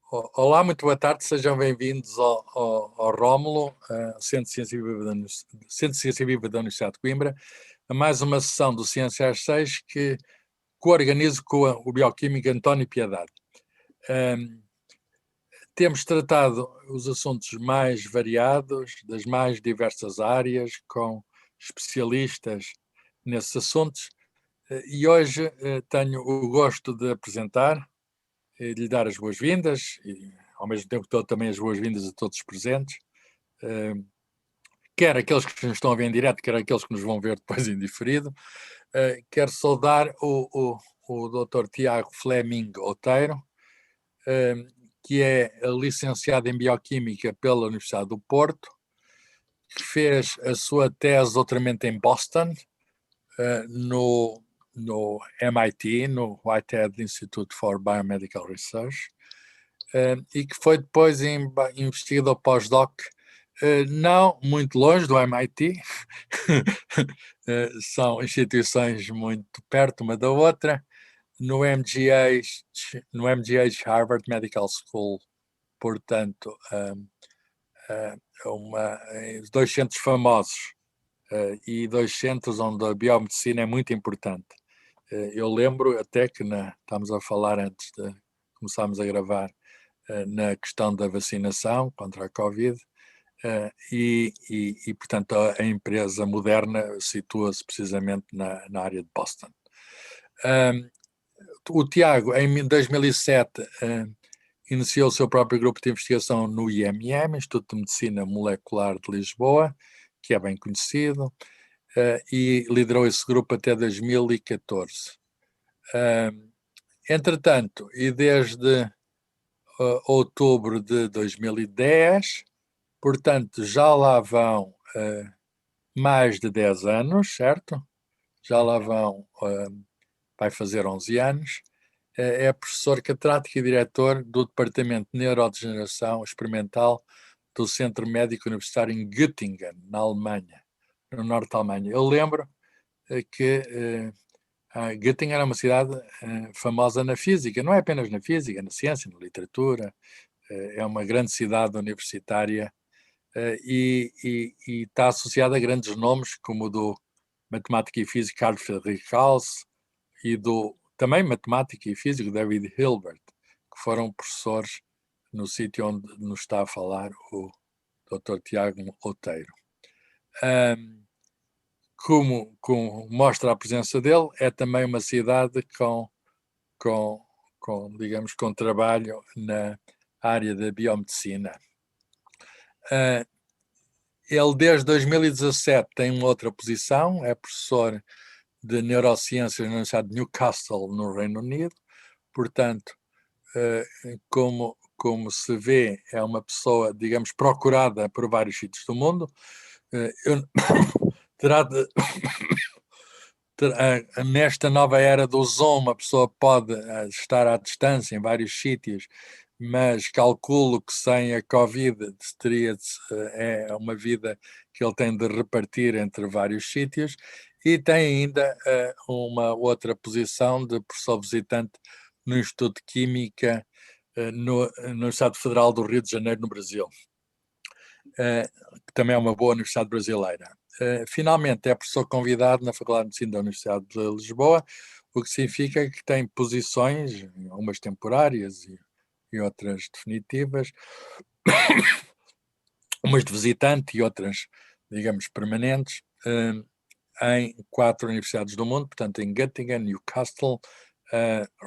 Olá, muito boa tarde, sejam bem-vindos ao Rómulo, Centro de Ciência Viva Centro de Ciência Viva da Universidade de Coimbra, a mais uma sessão do Ciência às 6 que coorganizo com o bioquímico António Piedade. Temos tratado os assuntos mais variados, das mais diversas áreas, com especialistas nesses assuntos, e hoje tenho o gosto de apresentar e de lhe dar as boas-vindas, e ao mesmo tempo dou também as boas-vindas a todos os presentes, quer aqueles que nos estão a ver em direto, quer aqueles que nos vão ver depois em diferido. Quero saudar o Dr. Tiago Fleming Oteiro, que é licenciado em Bioquímica pela Universidade do Porto, que fez a sua tese de doutoramento em Boston, no MIT, no Whitehead Institute for Biomedical Research, e que foi depois investigador pós-doc, não muito longe do MIT, são instituições muito perto uma da outra, no MGH Harvard Medical School, portanto, dois centros famosos e dois centros onde a biomedicina é muito importante. Eu lembro até que estamos a falar antes de começarmos a gravar na questão da vacinação contra a Covid, portanto, a empresa Moderna situa-se precisamente na área de Boston. O Tiago, em 2007, iniciou o seu próprio grupo de investigação no IMM, Instituto de Medicina Molecular de Lisboa, que é bem conhecido, e liderou esse grupo até 2014. Entretanto, e desde outubro de 2010, portanto, já lá vão mais de 10 anos, certo? Já lá vão, vai fazer 11 anos. É professor catedrático e diretor do Departamento de Neurodegeneração Experimental do Centro Médico Universitário em Göttingen, na Alemanha, no norte da Alemanha. Eu lembro que Göttingen era uma cidade famosa na física, não é apenas na física, na ciência, na literatura. É uma grande cidade universitária e está associada a grandes nomes como o do matemático e físico Carl Friedrich Gauss e do também matemático e físico David Hilbert, que foram professores no sítio onde nos está a falar o Dr. Tiago Oteiro. Como mostra a presença dele, é também uma cidade digamos, com trabalho na área da biomedicina. Ele, desde 2017, tem uma outra posição, é professor de Neurociências na Universidade de Newcastle, no Reino Unido. Portanto, como se vê, é uma pessoa, digamos, procurada por vários sítios do mundo. Nesta nova era do Zoom, a pessoa pode estar à distância em vários sítios, mas calculo que sem a Covid é uma vida que ele tem de repartir entre vários sítios, e tem ainda uma outra posição de professor visitante no Instituto de Química no Estado Federal do Rio de Janeiro, no Brasil, que também é uma boa universidade brasileira. Finalmente é professor convidado na Faculdade de Medicina da Universidade de Lisboa, o que significa que tem posições, umas temporárias e outras definitivas, umas de visitante e outras, digamos, permanentes, em 4 universidades do mundo, portanto em Göttingen, Newcastle,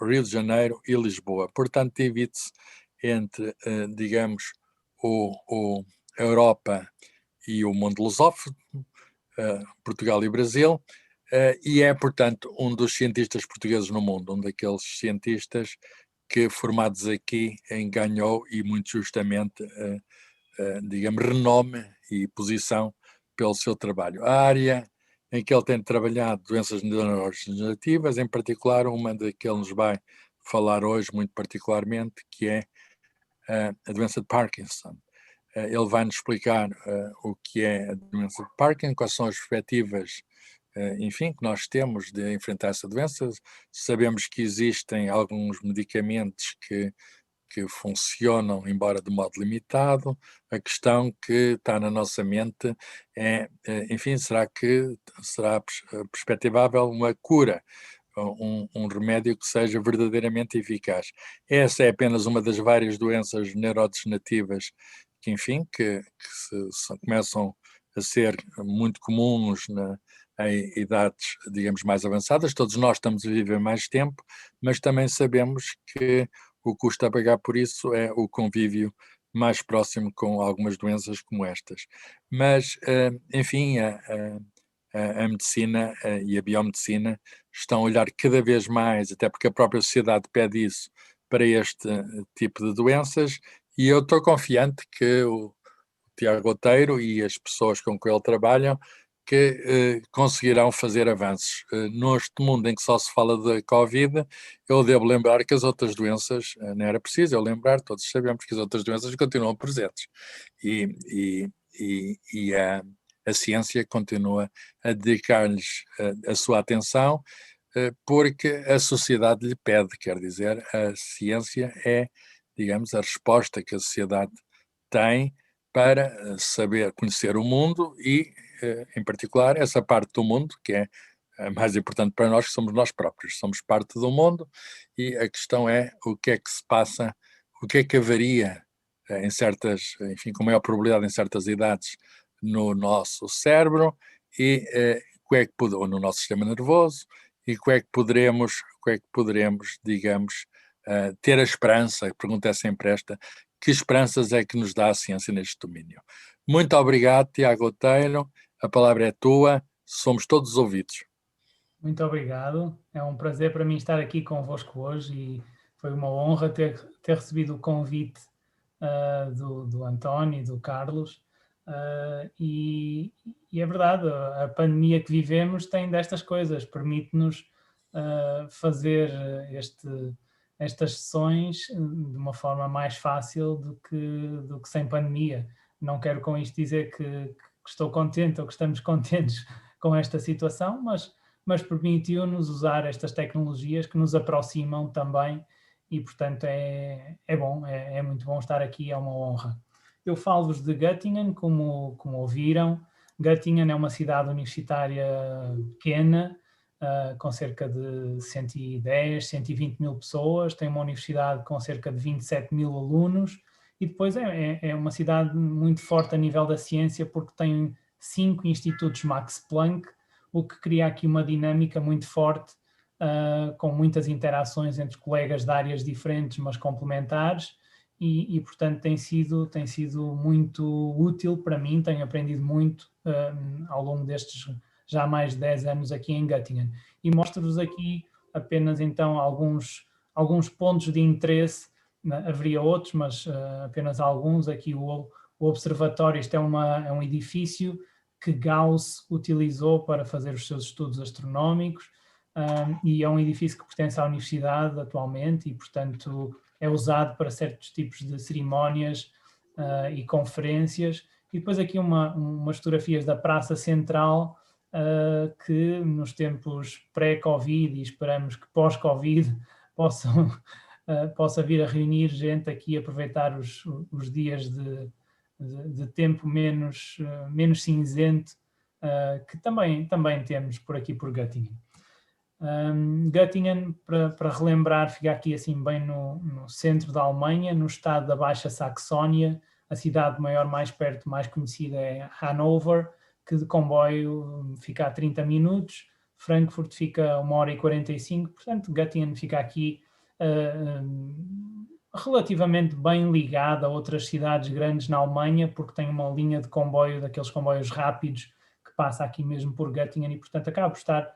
Rio de Janeiro e Lisboa. Portanto, divide-se entre, digamos, a Europa e o mundo lusófono, Portugal e Brasil, e é, portanto, um dos cientistas portugueses no mundo, um daqueles cientistas que, formados aqui, ganhou, e muito justamente, digamos, renome e posição pelo seu trabalho. A área em que ele tem trabalhado, doenças neurodegenerativas, em particular uma de que ele nos vai falar hoje muito particularmente, que é a doença de Parkinson. Ele vai-nos explicar o que é a doença de Parkinson, quais são as perspectivas, enfim, que nós temos de enfrentar essa doença. Sabemos que existem alguns medicamentos que que funcionam, embora de modo limitado. A questão que está na nossa mente é, enfim, será que será perspectivável uma cura, um remédio que seja verdadeiramente eficaz? Essa é apenas uma das várias doenças neurodegenerativas que, enfim, que começam a ser muito comuns em idades, digamos, mais avançadas. Todos nós estamos a viver mais tempo, mas também sabemos que o custo a pagar por isso é o convívio mais próximo com algumas doenças como estas. Mas, enfim, a medicina e a biomedicina estão a olhar cada vez mais, até porque a própria sociedade pede isso, para este tipo de doenças, e eu estou confiante que o Tiago Outeiro e as pessoas com que ele trabalham que conseguirão fazer avanços. Neste mundo em que só se fala da Covid, eu devo lembrar que as outras doenças, não era preciso eu lembrar, todos sabemos que as outras doenças continuam presentes. E a ciência continua a dedicar-lhes a sua atenção, porque a sociedade lhe pede, quer dizer, a ciência é, digamos, a resposta que a sociedade tem para saber conhecer o mundo e, em particular, essa parte do mundo que é a mais importante para nós, que somos nós próprios. Somos parte do mundo e a questão é o que é que se passa, o que é que haveria em certas, enfim, com maior probabilidade em certas idades no nosso cérebro e ou no nosso sistema nervoso e como é que poderemos, digamos, ter a esperança, a pergunta é sempre esta, que esperanças é que nos dá a ciência neste domínio? Muito obrigado, Tiago Outeiro, a palavra é tua, somos todos ouvidos. Muito obrigado, é um prazer para mim estar aqui convosco hoje e foi uma honra ter recebido o convite do António e do Carlos. E é verdade, a pandemia que vivemos tem destas coisas, permite-nos fazer estas sessões de uma forma mais fácil do que sem pandemia. Não quero com isto dizer que estou contente ou que estamos contentes com esta situação, mas permitiu-nos usar estas tecnologias que nos aproximam também e, portanto, é bom, é muito bom estar aqui, é uma honra. Eu falo-vos de Göttingen, como ouviram. Göttingen é uma cidade universitária pequena, com cerca de 110, 120 mil pessoas, tem uma universidade com cerca de 27 mil alunos e depois é uma cidade muito forte a nível da ciência porque tem 5 institutos Max Planck, o que cria aqui uma dinâmica muito forte, com muitas interações entre colegas de áreas diferentes, mas complementares, e portanto tem sido muito útil para mim, tenho aprendido muito ao longo destes já mais de 10 anos aqui em Göttingen. E mostro-vos aqui apenas então alguns pontos de interesse, haveria outros, mas apenas alguns. Aqui o observatório, isto é um edifício que Gauss utilizou para fazer os seus estudos astronómicos, e é um edifício que pertence à universidade atualmente e, portanto, é usado para certos tipos de cerimónias e conferências. E depois aqui umas fotografias da Praça Central, que nos tempos pré-Covid e esperamos que pós-Covid possa vir a reunir gente aqui, aproveitar os dias de tempo menos cinzento, que também temos por aqui por Göttingen. Göttingen, para relembrar, fica aqui assim bem no centro da Alemanha, no estado da Baixa Saxónia. A cidade maior mais perto, mais conhecida é Hannover, que de comboio fica a 30 minutos, Frankfurt fica a 1h45, portanto Göttingen fica aqui relativamente bem ligada a outras cidades grandes na Alemanha, porque tem uma linha de comboio, daqueles comboios rápidos, que passa aqui mesmo por Göttingen e, portanto, acaba por estar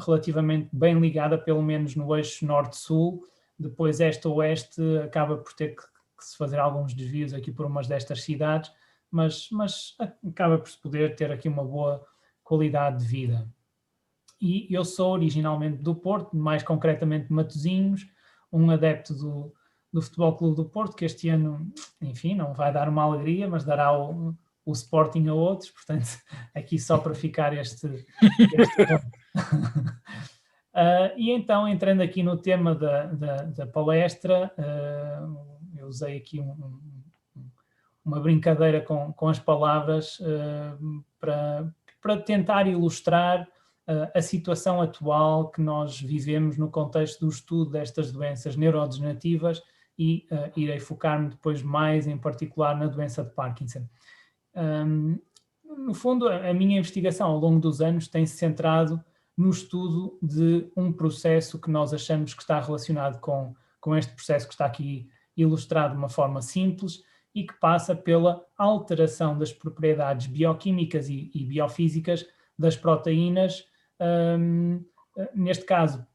relativamente bem ligada, pelo menos no eixo norte-sul. Depois este-oeste acaba por ter que se fazer alguns desvios aqui por umas destas cidades, mas acaba por se poder ter aqui uma boa qualidade de vida. E eu sou originalmente do Porto, mais concretamente de Matosinhos, um adepto do Futebol Clube do Porto, que este ano, enfim, não vai dar uma alegria, mas dará o Sporting a outros, portanto, aqui só para ficar este ponto. E então, entrando aqui no tema da palestra, eu usei aqui uma brincadeira com as palavras para tentar ilustrar a situação atual que nós vivemos no contexto do estudo destas doenças neurodegenerativas e irei focar-me depois mais em particular na doença de Parkinson. No fundo, a minha investigação ao longo dos anos tem-se centrado no estudo de um processo que nós achamos que está relacionado com este processo que está aqui ilustrado de uma forma simples e que passa pela alteração das propriedades bioquímicas e biofísicas das proteínas, neste caso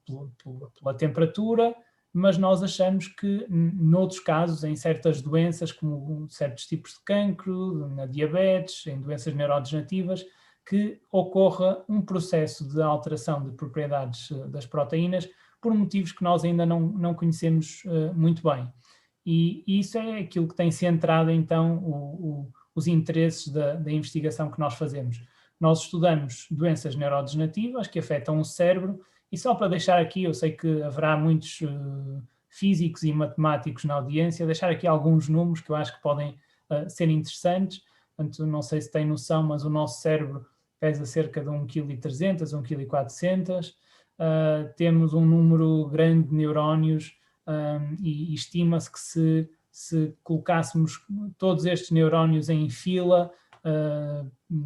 pela temperatura, mas nós achamos que noutros casos, em certas doenças, como certos tipos de cancro, na diabetes, em doenças neurodegenerativas, que ocorra um processo de alteração de propriedades das proteínas por motivos que nós ainda não conhecemos muito bem. E isso é aquilo que tem centrado, então, os interesses da investigação que nós fazemos. Nós estudamos doenças neurodegenerativas que afetam o cérebro, e só para deixar aqui, eu sei que haverá muitos físicos e matemáticos na audiência, deixar aqui alguns números que eu acho que podem ser interessantes. Portanto, não sei se têm noção, mas o nosso cérebro pesa cerca de 1,3 kg, 1,4 kg. Temos um número grande de neurónios e estima-se que se colocássemos todos estes neurónios em fila,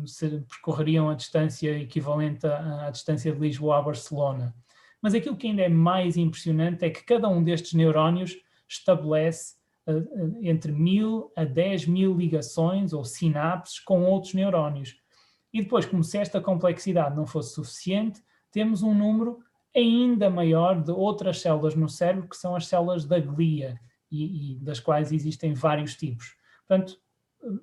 se percorreriam a distância equivalente à distância de Lisboa a Barcelona. Mas aquilo que ainda é mais impressionante é que cada um destes neurónios estabelece entre 1000 a 10.000 ligações ou sinapses com outros neurónios. E depois, como se esta complexidade não fosse suficiente, temos um número ainda maior de outras células no cérebro, que são as células da glia, e das quais existem vários tipos. Portanto,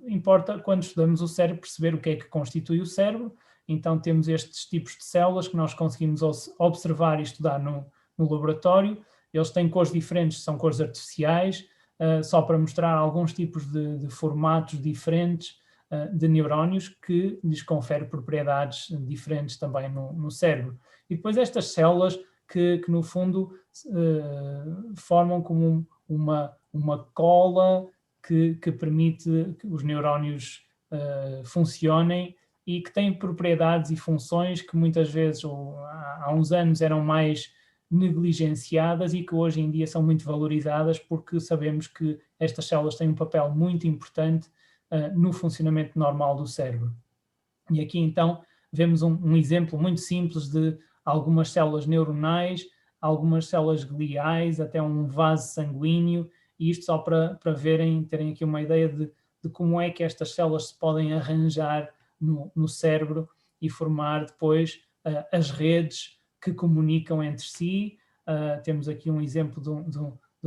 importa, quando estudamos o cérebro, perceber o que é que constitui o cérebro. Então temos estes tipos de células que nós conseguimos observar e estudar no laboratório. Eles têm cores diferentes, são cores artificiais, só para mostrar alguns tipos de formatos diferentes de neurónios que lhes confere propriedades diferentes também no cérebro. E depois estas células que no fundo formam como uma cola que permite que os neurónios funcionem e que têm propriedades e funções que muitas vezes, ou há uns anos, eram mais negligenciadas e que hoje em dia são muito valorizadas, porque sabemos que estas células têm um papel muito importante no funcionamento normal do cérebro. E aqui então vemos um exemplo muito simples de algumas células neuronais, algumas células gliais, até um vaso sanguíneo, e isto só para terem aqui uma ideia de como é que estas células se podem arranjar no cérebro e formar depois as redes que comunicam entre si. Temos aqui um exemplo de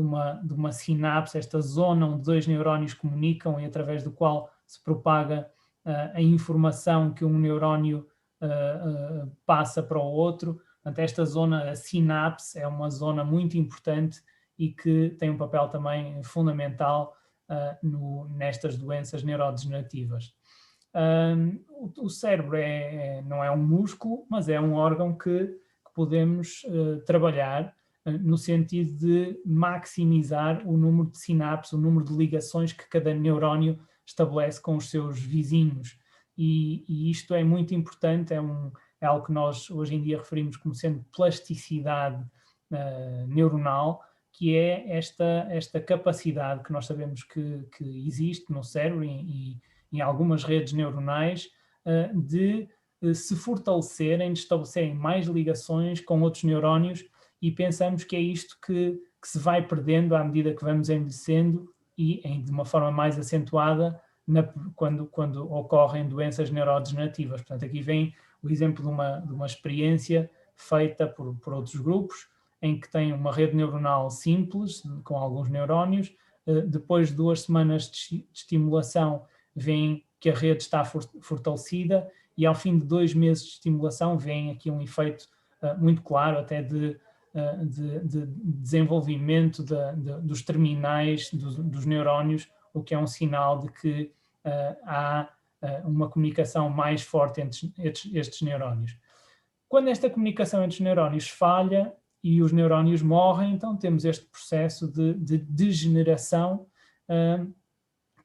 uma sinapse, esta zona onde dois neurónios comunicam e através do qual se propaga a informação que um neurónio passa para o outro. Portanto, esta zona, a sinapse, é uma zona muito importante e que tem um papel também fundamental nestas doenças neurodegenerativas. O cérebro não é um músculo, mas é um órgão que podemos trabalhar no sentido de maximizar o número de sinapses, o número de ligações que cada neurónio estabelece com os seus vizinhos. E isto é muito importante, é algo que nós hoje em dia referimos como sendo plasticidade neuronal, que é esta capacidade que nós sabemos que existe no cérebro e em algumas redes neuronais de se fortalecerem, de estabelecerem mais ligações com outros neurónios, e pensamos que é isto que se vai perdendo à medida que vamos envelhecendo e de uma forma mais acentuada quando ocorrem doenças neurodegenerativas. Portanto, aqui vem o exemplo de uma experiência feita por outros grupos, em que tem uma rede neuronal simples, com alguns neurónios. Depois de 2 semanas de estimulação, veem que a rede está fortalecida, e ao fim de 2 meses de estimulação, vem aqui um efeito muito claro, até de desenvolvimento dos terminais dos neurónios, o que é um sinal de que há uma comunicação mais forte entre estes neurónios. Quando esta comunicação entre os neurónios falha e os neurónios morrem, então temos este processo de degeneração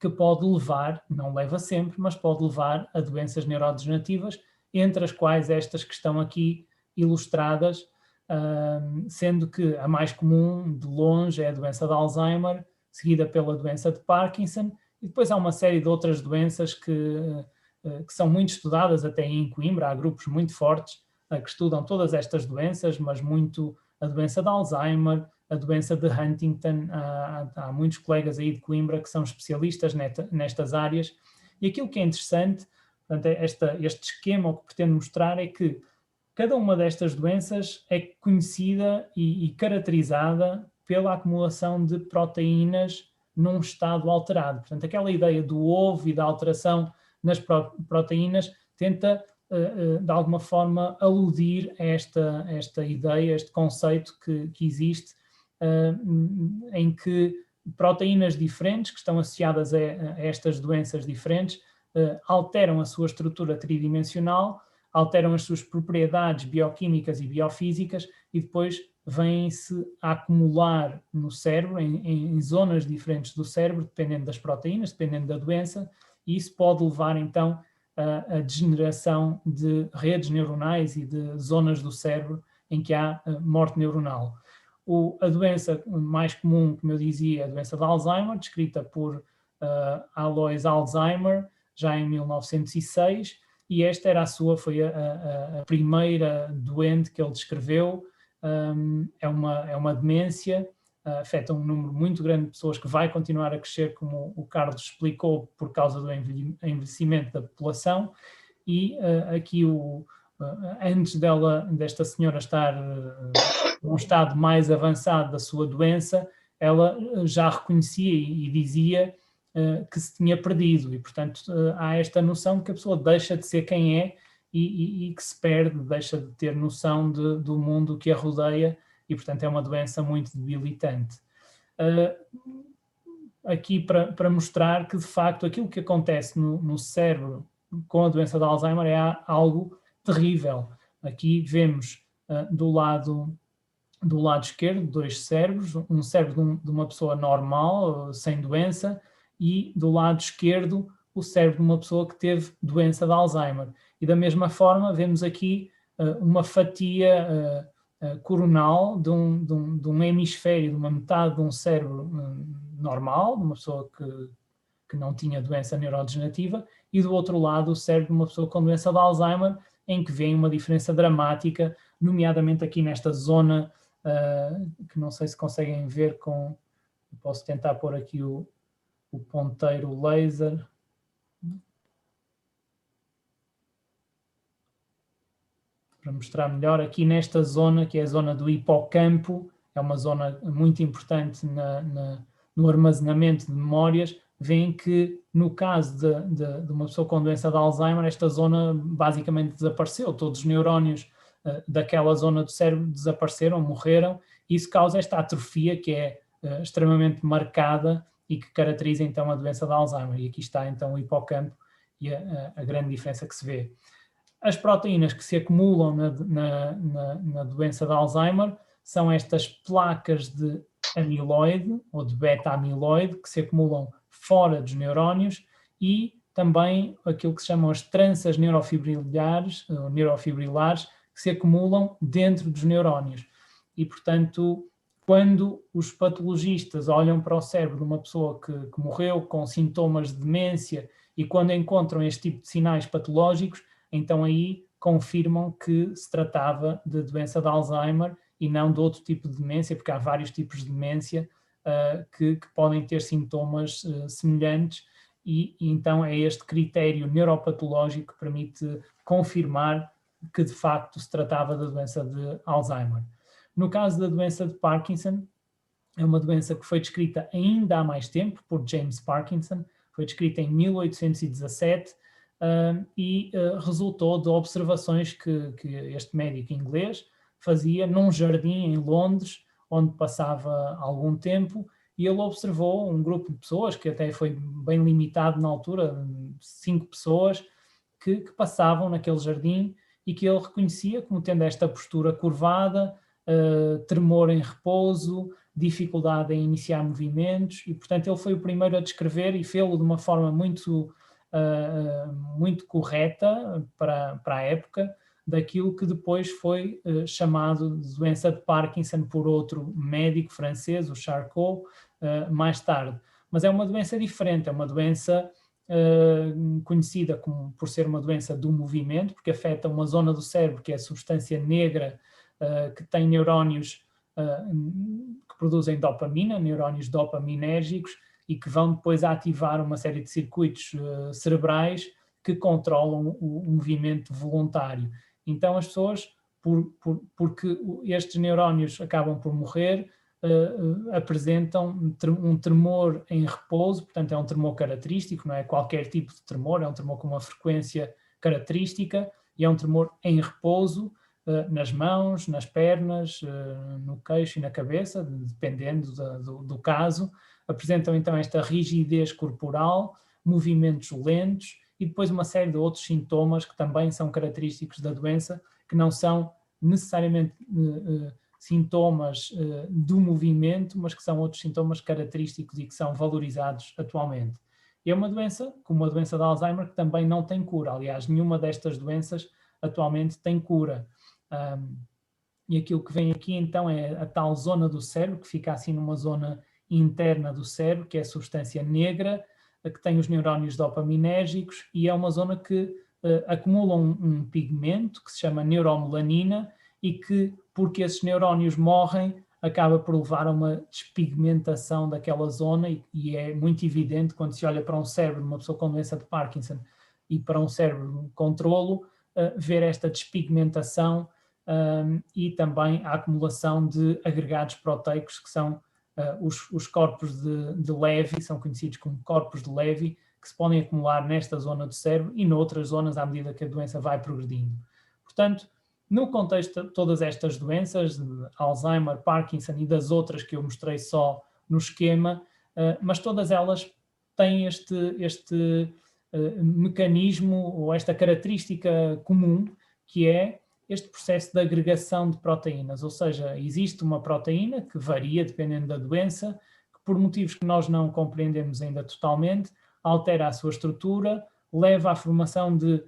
que pode levar, não leva sempre, mas pode levar a doenças neurodegenerativas, entre as quais estas que estão aqui ilustradas, sendo que a mais comum, de longe, é a doença de Alzheimer, seguida pela doença de Parkinson, e depois há uma série de outras doenças que são muito estudadas até em Coimbra. Há grupos muito fortes que estudam todas estas doenças, mas muito a doença de Alzheimer, a doença de Huntington. Há muitos colegas aí de Coimbra que são especialistas nestas áreas, e aquilo que é interessante, portanto, este esquema, o que pretende mostrar é que cada uma destas doenças é conhecida e caracterizada pela acumulação de proteínas num estado alterado. Portanto, aquela ideia do ovo e da alteração nas proteínas tenta, de alguma forma, aludir a esta ideia, este conceito que existe, em que proteínas diferentes, que estão associadas a estas doenças diferentes, alteram a sua estrutura tridimensional, alteram as suas propriedades bioquímicas e biofísicas e depois vêm-se a acumular no cérebro, em zonas diferentes do cérebro, dependendo das proteínas, dependendo da doença, e isso pode levar então a degeneração de redes neuronais e de zonas do cérebro em que há morte neuronal. A doença mais comum, como eu dizia, é a doença de Alzheimer, descrita por Alois Alzheimer, já em 1906, e esta foi a primeira doente que ele descreveu. É uma demência, afeta um número muito grande de pessoas, que vai continuar a crescer, como o Carlos explicou, por causa do envelhecimento da população, e aqui antes desta senhora estar num estado mais avançado da sua doença, ela já reconhecia e dizia que se tinha perdido, e portanto há esta noção de que a pessoa deixa de ser quem é e que se perde, deixa de ter noção do mundo que a rodeia, e portanto é uma doença muito debilitante. Aqui para mostrar que de facto aquilo que acontece no cérebro com a doença de Alzheimer é algo terrível. Aqui vemos do lado esquerdo 2 cérebros, um cérebro de uma pessoa normal, sem doença, e do lado esquerdo o cérebro de uma pessoa que teve doença de Alzheimer. E da mesma forma vemos aqui uma fatia coronal de um hemisfério, de uma metade de um cérebro normal, de uma pessoa que não tinha doença neurodegenerativa, e do outro lado o cérebro de uma pessoa com doença de Alzheimer, em que vem uma diferença dramática, nomeadamente aqui nesta zona, que não sei se conseguem ver posso tentar pôr aqui o ponteiro laser. Para mostrar melhor, aqui nesta zona, que é a zona do hipocampo, é uma zona muito importante no armazenamento de memórias. Veem que, no caso de uma pessoa com doença de Alzheimer, esta zona basicamente desapareceu. Todos os neurónios daquela zona do cérebro desapareceram, morreram, e isso causa esta atrofia que é extremamente marcada e que caracteriza então a doença de Alzheimer. E aqui está então o hipocampo e a grande diferença que se vê. As proteínas que se acumulam na doença de Alzheimer são estas placas de amiloide ou de beta-amiloide que se acumulam fora dos neurónios, e também aquilo que se chamam as tranças neurofibrilares, que se acumulam dentro dos neurónios. E, portanto, quando os patologistas olham para o cérebro de uma pessoa que morreu com sintomas de demência, e quando encontram este tipo de sinais patológicos, então aí confirmam que se tratava de doença de Alzheimer e não de outro tipo de demência, porque há vários tipos de demência que podem ter sintomas semelhantes, e então é este critério neuropatológico que permite confirmar que de facto se tratava da doença de Alzheimer. No caso da doença de Parkinson, é uma doença que foi descrita ainda há mais tempo por James Parkinson, foi descrita em 1817 e resultou de observações que este médico inglês fazia num jardim em Londres, onde passava algum tempo, e ele observou um grupo de pessoas, que até foi bem limitado na altura, 5 pessoas, que passavam naquele jardim, e que ele reconhecia como tendo esta postura curvada, tremor em repouso, dificuldade em iniciar movimentos, e portanto ele foi o primeiro a descrever e fê-lo de uma forma muito, muito correta para a época, daquilo que depois foi chamado de doença de Parkinson por outro médico francês, o Charcot, mais tarde. Mas é uma doença diferente, é uma doença conhecida por ser uma doença do movimento, porque afeta uma zona do cérebro, que é a substância negra, que tem neurónios que produzem dopamina, neurónios dopaminérgicos, e que vão depois ativar uma série de circuitos cerebrais que controlam o movimento voluntário. Então as pessoas, porque estes neurónios acabam por morrer, apresentam um tremor em repouso, portanto é um tremor característico, não é qualquer tipo de tremor, é um tremor com uma frequência característica, e é um tremor em repouso, nas mãos, nas pernas, no queixo e na cabeça, dependendo do caso. Apresentam então esta rigidez corporal, movimentos lentos e depois uma série de outros sintomas que também são característicos da doença, que não são necessariamente sintomas do movimento, mas que são outros sintomas característicos e que são valorizados atualmente. É uma doença, como a doença de Alzheimer, que também não tem cura. Aliás, nenhuma destas doenças atualmente tem cura. E aquilo que vem aqui então é a tal zona do cérebro, que fica assim numa zona interna do cérebro, que é a substância negra, que tem os neurónios dopaminérgicos, e é uma zona que acumula um pigmento que se chama neuromelanina, e que, porque esses neurónios morrem, acaba por levar a uma despigmentação daquela zona, e é muito evidente quando se olha para um cérebro de uma pessoa com doença de Parkinson e para um cérebro de controlo, ver esta despigmentação e também a acumulação de agregados proteicos, que são os corpos de Levy, são conhecidos como corpos de Levy, que se podem acumular nesta zona do cérebro e noutras zonas à medida que a doença vai progredindo. Portanto, no contexto de todas estas doenças, de Alzheimer, Parkinson e das outras que eu mostrei só no esquema, mas todas elas têm este mecanismo ou esta característica comum, que é este processo de agregação de proteínas, ou seja, existe uma proteína que varia dependendo da doença, que por motivos que nós não compreendemos ainda totalmente, altera a sua estrutura, leva à formação de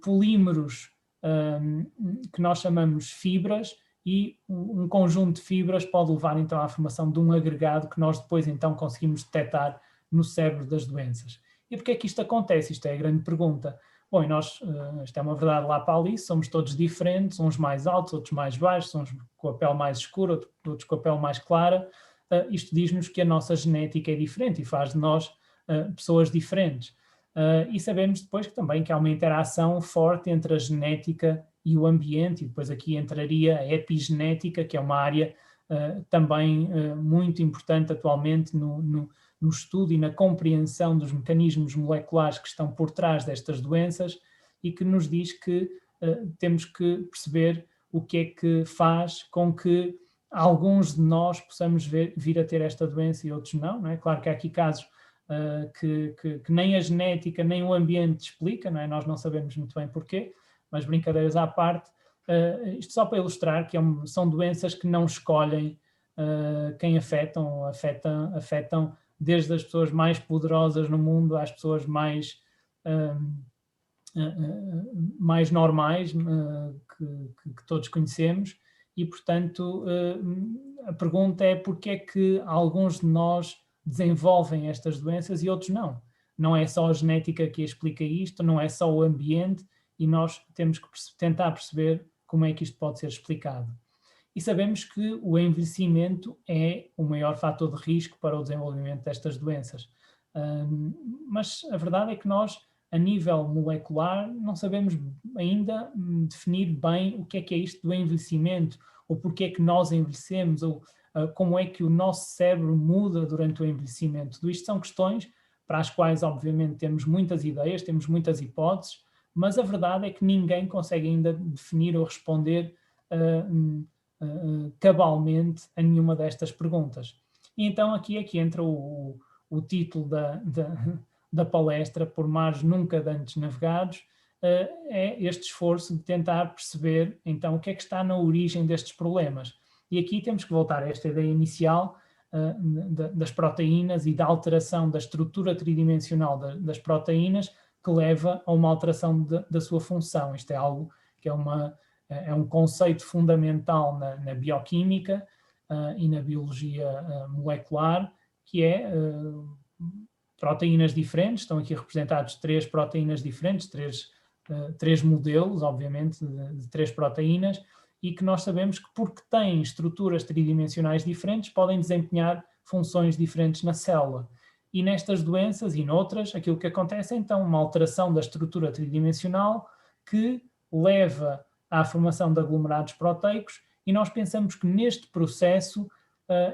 polímeros que nós chamamos fibras, e um conjunto de fibras pode levar então à formação de um agregado que nós depois então conseguimos detectar no cérebro das doenças. E porquê é que isto acontece? Isto é a grande pergunta. Bom, e nós, isto é uma verdade lá para ali, somos todos diferentes, uns mais altos, outros mais baixos, uns com a pele mais escura, outros com a pele mais clara. Isto diz-nos que a nossa genética é diferente e faz de nós pessoas diferentes. E sabemos depois que também que há uma interação forte entre a genética e o ambiente, e depois aqui entraria a epigenética, que é uma área também muito importante atualmente no estudo e na compreensão dos mecanismos moleculares que estão por trás destas doenças, e que nos diz que temos que perceber o que é que faz com que alguns de nós possamos vir a ter esta doença e outros não, não é? Claro que há aqui casos que nem a genética nem o ambiente explica, não é? Nós não sabemos muito bem porquê, mas brincadeiras à parte, isto só para ilustrar que são doenças que não escolhem quem afetam desde as pessoas mais poderosas no mundo às pessoas mais normais que todos conhecemos, e portanto a pergunta é porque é que alguns de nós desenvolvem estas doenças e outros não. Não é só a genética que explica isto, não é só o ambiente, e nós temos que tentar perceber como é que isto pode ser explicado. E sabemos que o envelhecimento é o maior fator de risco para o desenvolvimento destas doenças. Mas a verdade é que nós, a nível molecular, não sabemos ainda definir bem o que é isto do envelhecimento, ou porque é que nós envelhecemos, ou como é que o nosso cérebro muda durante o envelhecimento. Tudo isto são questões para as quais, obviamente, temos muitas ideias, temos muitas hipóteses, mas a verdade é que ninguém consegue ainda definir ou responder cabalmente a nenhuma destas perguntas. E então aqui é que entra o título da palestra, Por Mares Nunca Dantes Navegados, é este esforço de tentar perceber então o que é que está na origem destes problemas. E aqui temos que voltar a esta ideia inicial das proteínas e da alteração da estrutura tridimensional das proteínas que leva a uma alteração da sua função. Isto é algo que é um conceito fundamental na bioquímica e na biologia molecular, que é proteínas diferentes. Estão aqui representados 3 proteínas diferentes, três modelos, obviamente, de 3 proteínas, e que nós sabemos que, porque têm estruturas tridimensionais diferentes, podem desempenhar funções diferentes na célula. E nestas doenças e noutras, aquilo que acontece é então uma alteração da estrutura tridimensional que leva à formação de aglomerados proteicos, e nós pensamos que neste processo,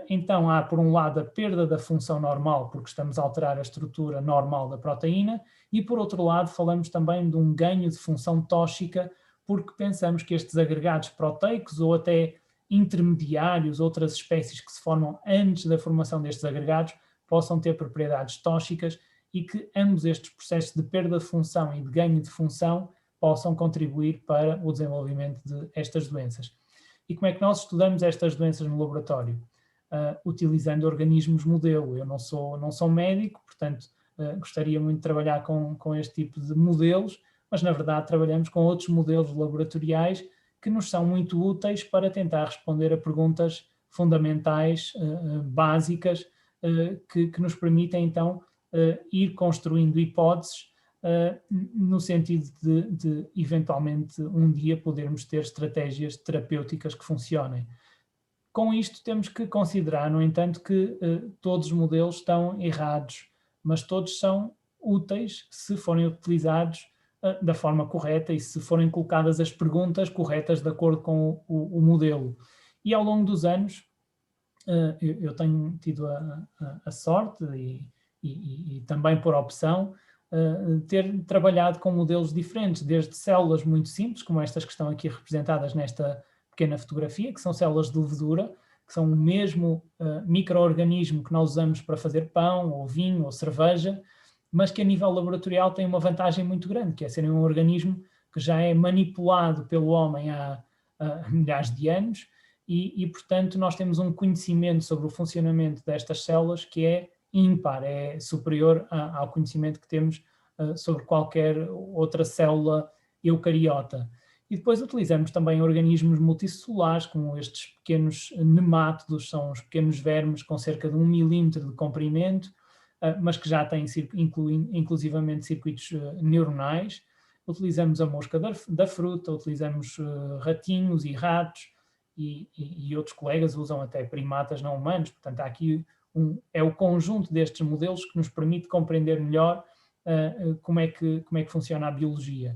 então há por um lado a perda da função normal, porque estamos a alterar a estrutura normal da proteína, e por outro lado falamos também de um ganho de função tóxica, porque pensamos que estes agregados proteicos ou até intermediários, outras espécies que se formam antes da formação destes agregados, possam ter propriedades tóxicas, e que ambos estes processos de perda de função e de ganho de função possam contribuir para o desenvolvimento de estas doenças. E como é que nós estudamos estas doenças no laboratório? Utilizando organismos modelo. Eu não sou médico, portanto gostaria muito de trabalhar com este tipo de modelos, mas na verdade trabalhamos com outros modelos laboratoriais que nos são muito úteis para tentar responder a perguntas fundamentais, básicas, que nos permitem então ir construindo hipóteses no sentido de eventualmente um dia podermos ter estratégias terapêuticas que funcionem. Com isto temos que considerar, no entanto, que todos os modelos estão errados, mas todos são úteis se forem utilizados da forma correta e se forem colocadas as perguntas corretas de acordo com o modelo. E ao longo dos anos eu tenho tido a sorte e também por opção ter trabalhado com modelos diferentes, desde células muito simples, como estas que estão aqui representadas nesta pequena fotografia, que são células de levedura, que são o mesmo micro-organismo que nós usamos para fazer pão, ou vinho, ou cerveja, mas que a nível laboratorial tem uma vantagem muito grande, que é serem um organismo que já é manipulado pelo homem há milhares de anos e, portanto, nós temos um conhecimento sobre o funcionamento destas células que é ímpar, é superior ao conhecimento que temos sobre qualquer outra célula eucariota. E depois utilizamos também organismos multicelulares, como estes pequenos nemátodos, são os pequenos vermes com cerca de 1 milímetro de comprimento, mas que já têm inclusivamente circuitos neuronais. Utilizamos a mosca da fruta, utilizamos ratinhos e ratos, e outros colegas usam até primatas não humanos. Portanto, há aqui é o conjunto destes modelos que nos permite compreender melhor como é que funciona a biologia.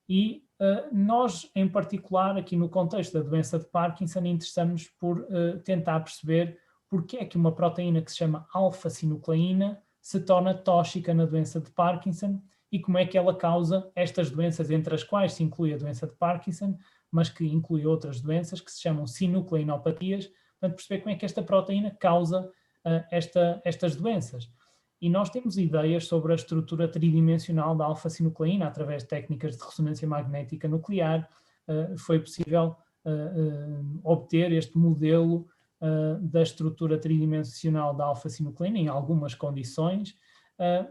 E nós, em particular, aqui no contexto da doença de Parkinson, interessamos por tentar perceber porque é que uma proteína que se chama alfa-sinucleína se torna tóxica na doença de Parkinson e como é que ela causa estas doenças, entre as quais se inclui a doença de Parkinson, mas que inclui outras doenças que se chamam sinucleinopatias. Portanto, perceber como é que esta proteína causa estas doenças. E nós temos ideias sobre a estrutura tridimensional da alfa-sinucleína através de técnicas de ressonância magnética nuclear. Foi possível obter este modelo da estrutura tridimensional da alfa-sinucleína em algumas condições,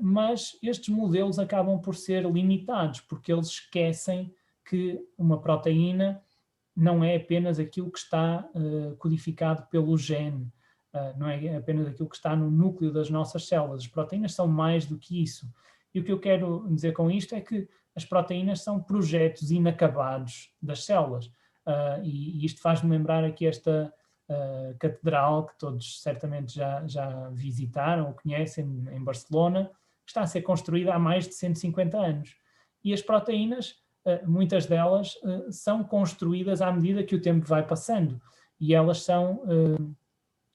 mas estes modelos acabam por ser limitados, porque eles esquecem que uma proteína não é apenas aquilo que está codificado pelo gene, não é apenas aquilo que está no núcleo das nossas células. As proteínas são mais do que isso. E o que eu quero dizer com isto é que as proteínas são projetos inacabados das células. E isto faz-me lembrar aqui esta catedral que todos certamente já visitaram ou conhecem em Barcelona, que está a ser construída há mais de 150 anos. E as proteínas, muitas delas, são construídas à medida que o tempo vai passando. E elas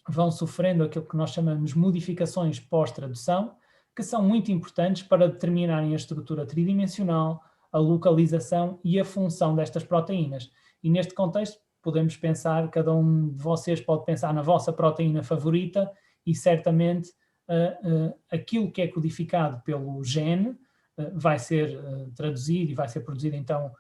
vão sofrendo aquilo que nós chamamos de modificações pós-tradução, que são muito importantes para determinarem a estrutura tridimensional, a localização e a função destas proteínas. E neste contexto podemos pensar, cada um de vocês pode pensar na vossa proteína favorita e certamente aquilo que é codificado pelo gene vai ser traduzido e vai ser produzida então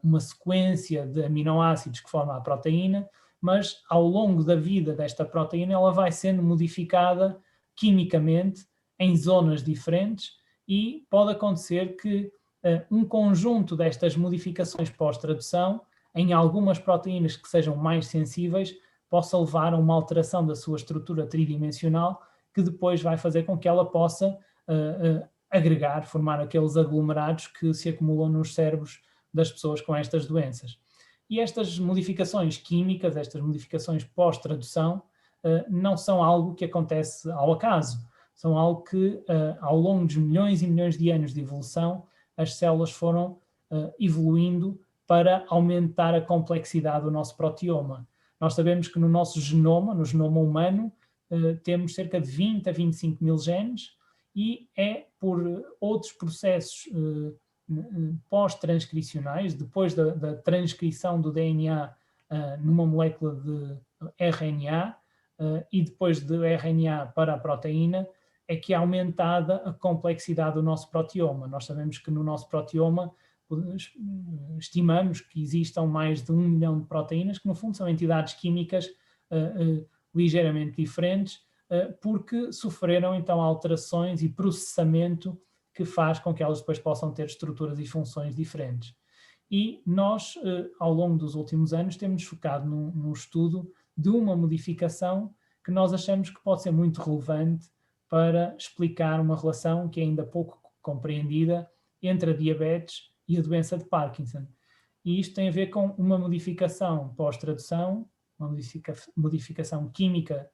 uma sequência de aminoácidos que forma a proteína, mas ao longo da vida desta proteína ela vai sendo modificada quimicamente em zonas diferentes e pode acontecer que um conjunto destas modificações pós-tradução em algumas proteínas que sejam mais sensíveis possa levar a uma alteração da sua estrutura tridimensional que depois vai fazer com que ela possa agregar, formar aqueles aglomerados que se acumulam nos cérebros das pessoas com estas doenças. E estas modificações químicas, estas modificações pós-tradução, não são algo que acontece ao acaso, são algo que ao longo dos milhões e milhões de anos de evolução, as células foram evoluindo para aumentar a complexidade do nosso proteoma. Nós sabemos que no nosso genoma, no genoma humano, temos cerca de 20 a 25 mil genes e é por outros processos pós-transcricionais, depois da transcrição do DNA numa molécula de RNA e depois de RNA para a proteína, é que é aumentada a complexidade do nosso proteoma. Nós sabemos que no nosso proteoma estimamos que existam mais de 1 milhão de proteínas, que no fundo são entidades químicas ligeiramente diferentes, porque sofreram então alterações e processamento que faz com que elas depois possam ter estruturas e funções diferentes. E nós, ao longo dos últimos anos, temos focado num estudo de uma modificação que nós achamos que pode ser muito relevante para explicar uma relação que é ainda pouco compreendida entre a diabetes e a doença de Parkinson. E isto tem a ver com uma modificação pós-tradução, uma modificação química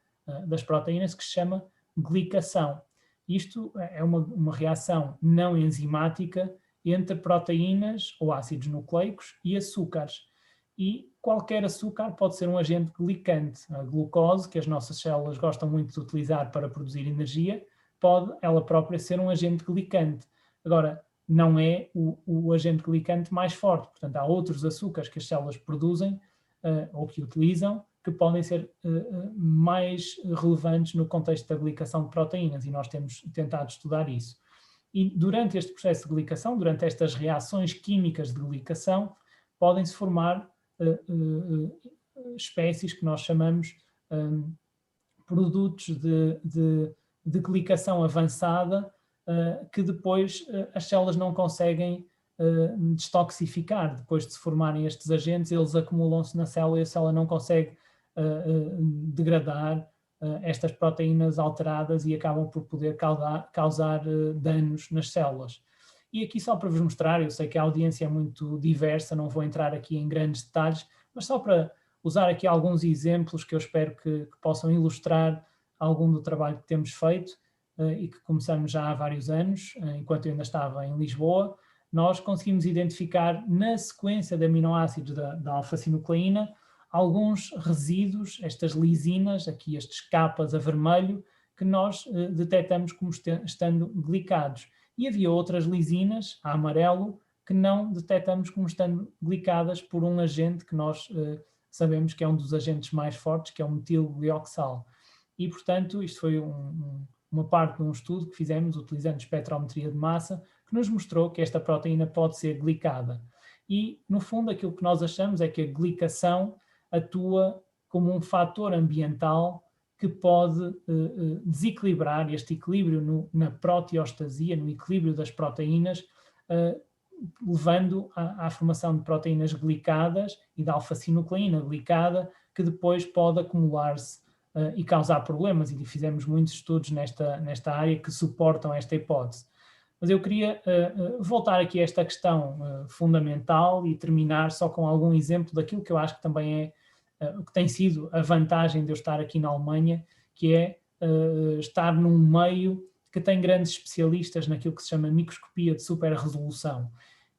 das proteínas que se chama glicação. Isto é uma reação não enzimática entre proteínas ou ácidos nucleicos e açúcares. E qualquer açúcar pode ser um agente glicante. A glucose, que as nossas células gostam muito de utilizar para produzir energia, pode ela própria ser um agente glicante. Agora, não é o agente glicante mais forte. Portanto, há outros açúcares que as células produzem ou que utilizam que podem ser mais relevantes no contexto da glicação de proteínas e nós temos tentado estudar isso. E durante este processo de glicação, durante estas reações químicas de glicação, podem-se formar espécies que nós chamamos produtos de glicação avançada que depois as células não conseguem destoxificar. Depois de se formarem estes agentes, eles acumulam-se na célula e a célula não consegue degradar estas proteínas alteradas e acabam por poder causar danos nas células. E aqui só para vos mostrar, eu sei que a audiência é muito diversa, não vou entrar aqui em grandes detalhes, mas só para usar aqui alguns exemplos que eu espero que possam ilustrar algum do trabalho que temos feito e que começamos já há vários anos, enquanto eu ainda estava em Lisboa. Nós conseguimos identificar na sequência de aminoácidos da alfa-sinucleína alguns resíduos, estas lisinas, aqui estes capas a vermelho, que nós detectamos como estando glicados. E havia outras lisinas, a amarelo, que não detectamos como estando glicadas por um agente que nós sabemos que é um dos agentes mais fortes, que é o metilglioxal. E, portanto, isto foi uma parte de um estudo que fizemos utilizando espectrometria de massa, que nos mostrou que esta proteína pode ser glicada. E, no fundo, aquilo que nós achamos é que a glicação atua como um fator ambiental que pode desequilibrar este equilíbrio na proteostasia, no equilíbrio das proteínas, levando à formação de proteínas glicadas e da alfa-sinucleína glicada, que depois pode acumular-se e causar problemas, e fizemos muitos estudos nesta área que suportam esta hipótese. Mas eu queria voltar aqui a esta questão fundamental e terminar só com algum exemplo daquilo que eu acho que também é o que tem sido a vantagem de eu estar aqui na Alemanha, que é estar num meio que tem grandes especialistas naquilo que se chama microscopia de super resolução.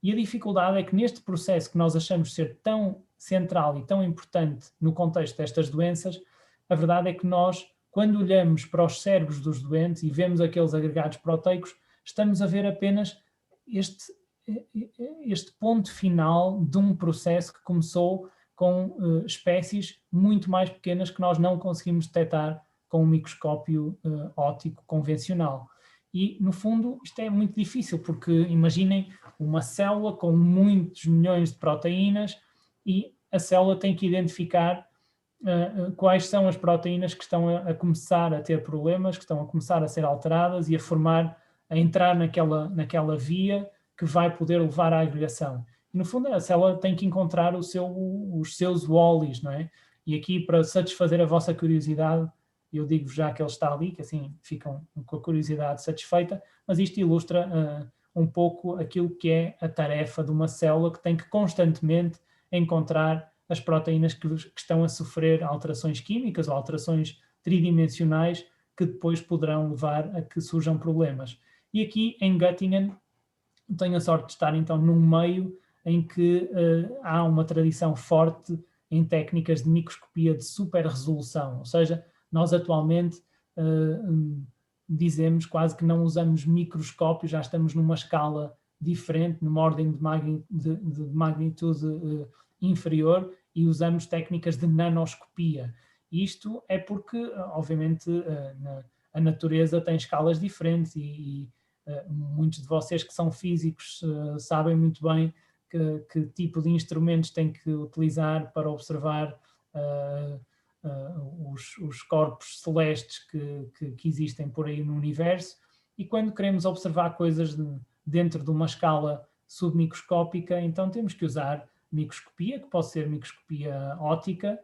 E a dificuldade é que neste processo que nós achamos ser tão central e tão importante no contexto destas doenças, a verdade é que nós, quando olhamos para os cérebros dos doentes e vemos aqueles agregados proteicos, estamos a ver apenas este ponto final de um processo que começou com espécies muito mais pequenas que nós não conseguimos detectar com um microscópio óptico convencional. E, no fundo, isto é muito difícil, porque imaginem uma célula com muitos milhões de proteínas e a célula tem que identificar quais são as proteínas que estão a começar a ter problemas, que estão a começar a ser alteradas e a entrar naquela via que vai poder levar à agregação. E, no fundo, a célula tem que encontrar os seus Wallis, não é? E aqui, para satisfazer a vossa curiosidade, eu digo-vos já que ele está ali, que assim ficam com a curiosidade satisfeita, mas isto ilustra um pouco aquilo que é a tarefa de uma célula que tem que constantemente encontrar as proteínas que estão a sofrer alterações químicas ou alterações tridimensionais que depois poderão levar a que surjam problemas. E aqui em Göttingen tenho a sorte de estar então num meio em que há uma tradição forte em técnicas de microscopia de super resolução, ou seja, nós atualmente dizemos quase que não usamos microscópio, já estamos numa escala diferente, numa ordem de magnitude inferior, e usamos técnicas de nanoscopia. Isto é porque, obviamente, a natureza tem escalas diferentes e muitos de vocês que são físicos sabem muito bem que tipo de instrumentos têm que utilizar para observar os corpos celestes que existem por aí no universo, e quando queremos observar coisas dentro de uma escala submicroscópica, então temos que usar microscopia, que pode ser microscopia óptica,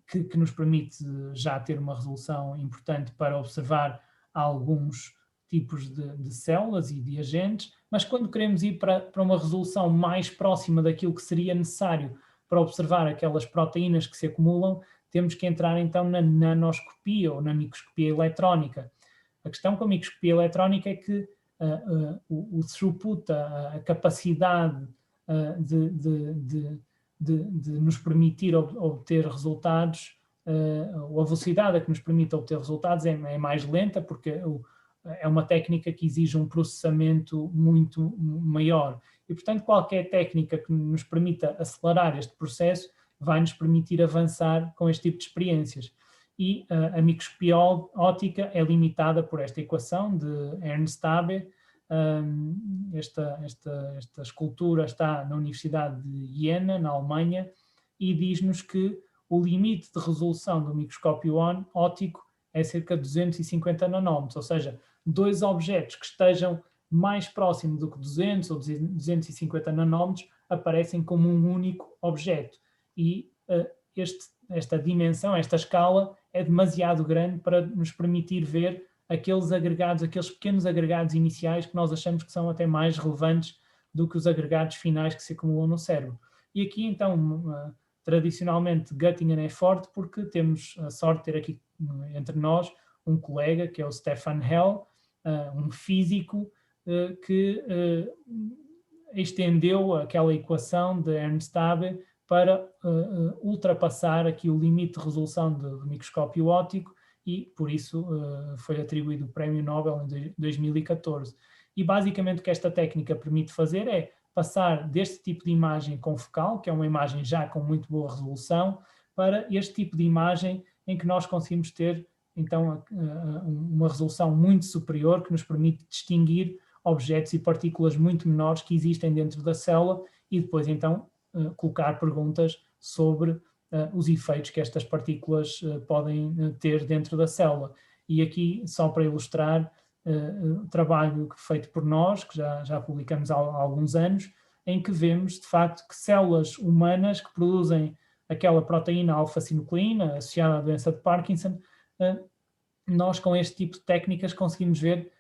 que nos permite já ter uma resolução importante para observar alguns tipos de células e de agentes, mas quando queremos ir para uma resolução mais próxima daquilo que seria necessário para observar aquelas proteínas que se acumulam, temos que entrar então na nanoscopia ou na microscopia eletrónica. A questão com a microscopia eletrónica é que o throughput, a capacidade de nos permitir obter resultados, ou a velocidade a que nos permite obter resultados é mais lenta, porque é uma técnica que exige um processamento muito maior. E, portanto, qualquer técnica que nos permita acelerar este processo vai nos permitir avançar com este tipo de experiências. E a microscopia óptica é limitada por esta equação de Ernst Abbe. Esta escultura está na Universidade de Jena, na Alemanha, e diz-nos que o limite de resolução do microscópio óptico é cerca de 250 nanómetros, ou seja, dois objetos que estejam mais próximos do que 200 ou 250 nanómetros aparecem como um único objeto. E esta dimensão, esta escala, é demasiado grande para nos permitir ver aqueles agregados, aqueles pequenos agregados iniciais que nós achamos que são até mais relevantes do que os agregados finais que se acumulam no cérebro. E aqui, então, tradicionalmente, Göttingen é forte porque temos a sorte de ter aqui entre nós um colega, que é o Stefan Hell, um físico que estendeu aquela equação de Ernst Abbe para ultrapassar aqui o limite de resolução do microscópio óptico, e por isso foi atribuído o Prémio Nobel em 2014. E basicamente o que esta técnica permite fazer é passar deste tipo de imagem confocal, que é uma imagem já com muito boa resolução, para este tipo de imagem em que nós conseguimos ter então uma resolução muito superior, que nos permite distinguir objetos e partículas muito menores que existem dentro da célula, e depois então colocar perguntas sobre os efeitos que estas partículas podem ter dentro da célula. E aqui, só para ilustrar, o trabalho feito por nós, que já publicamos há alguns anos, em que vemos, de facto, que células humanas que produzem aquela proteína alfa-sinucleína associada à doença de Parkinson, nós, com este tipo de técnicas, conseguimos ver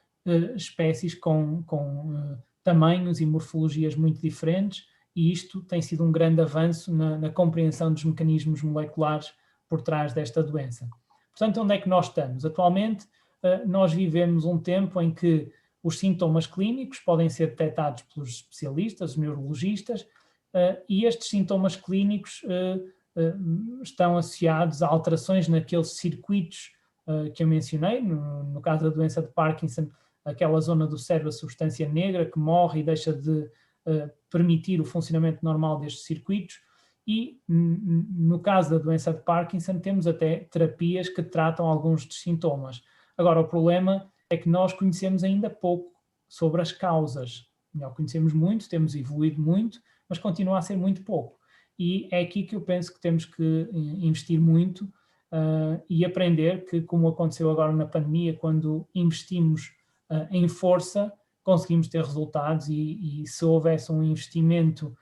espécies com tamanhos e morfologias muito diferentes, e isto tem sido um grande avanço na compreensão dos mecanismos moleculares por trás desta doença. Portanto, onde é que nós estamos? Atualmente, nós vivemos um tempo em que os sintomas clínicos podem ser detectados pelos especialistas, os neurologistas, e estes sintomas clínicos estão associados a alterações naqueles circuitos que eu mencionei, no caso da doença de Parkinson, aquela zona do cérebro, a substância negra, que morre e deixa de permitir o funcionamento normal destes circuitos. E no caso da doença de Parkinson temos até terapias que tratam alguns dos sintomas. Agora, o problema é que nós conhecemos ainda pouco sobre as causas. Melhor, conhecemos muito, temos evoluído muito, mas continua a ser muito pouco. E é aqui que eu penso que temos que investir muito e aprender que, como aconteceu agora na pandemia, quando investimos em força, conseguimos ter resultados e se houvesse um investimento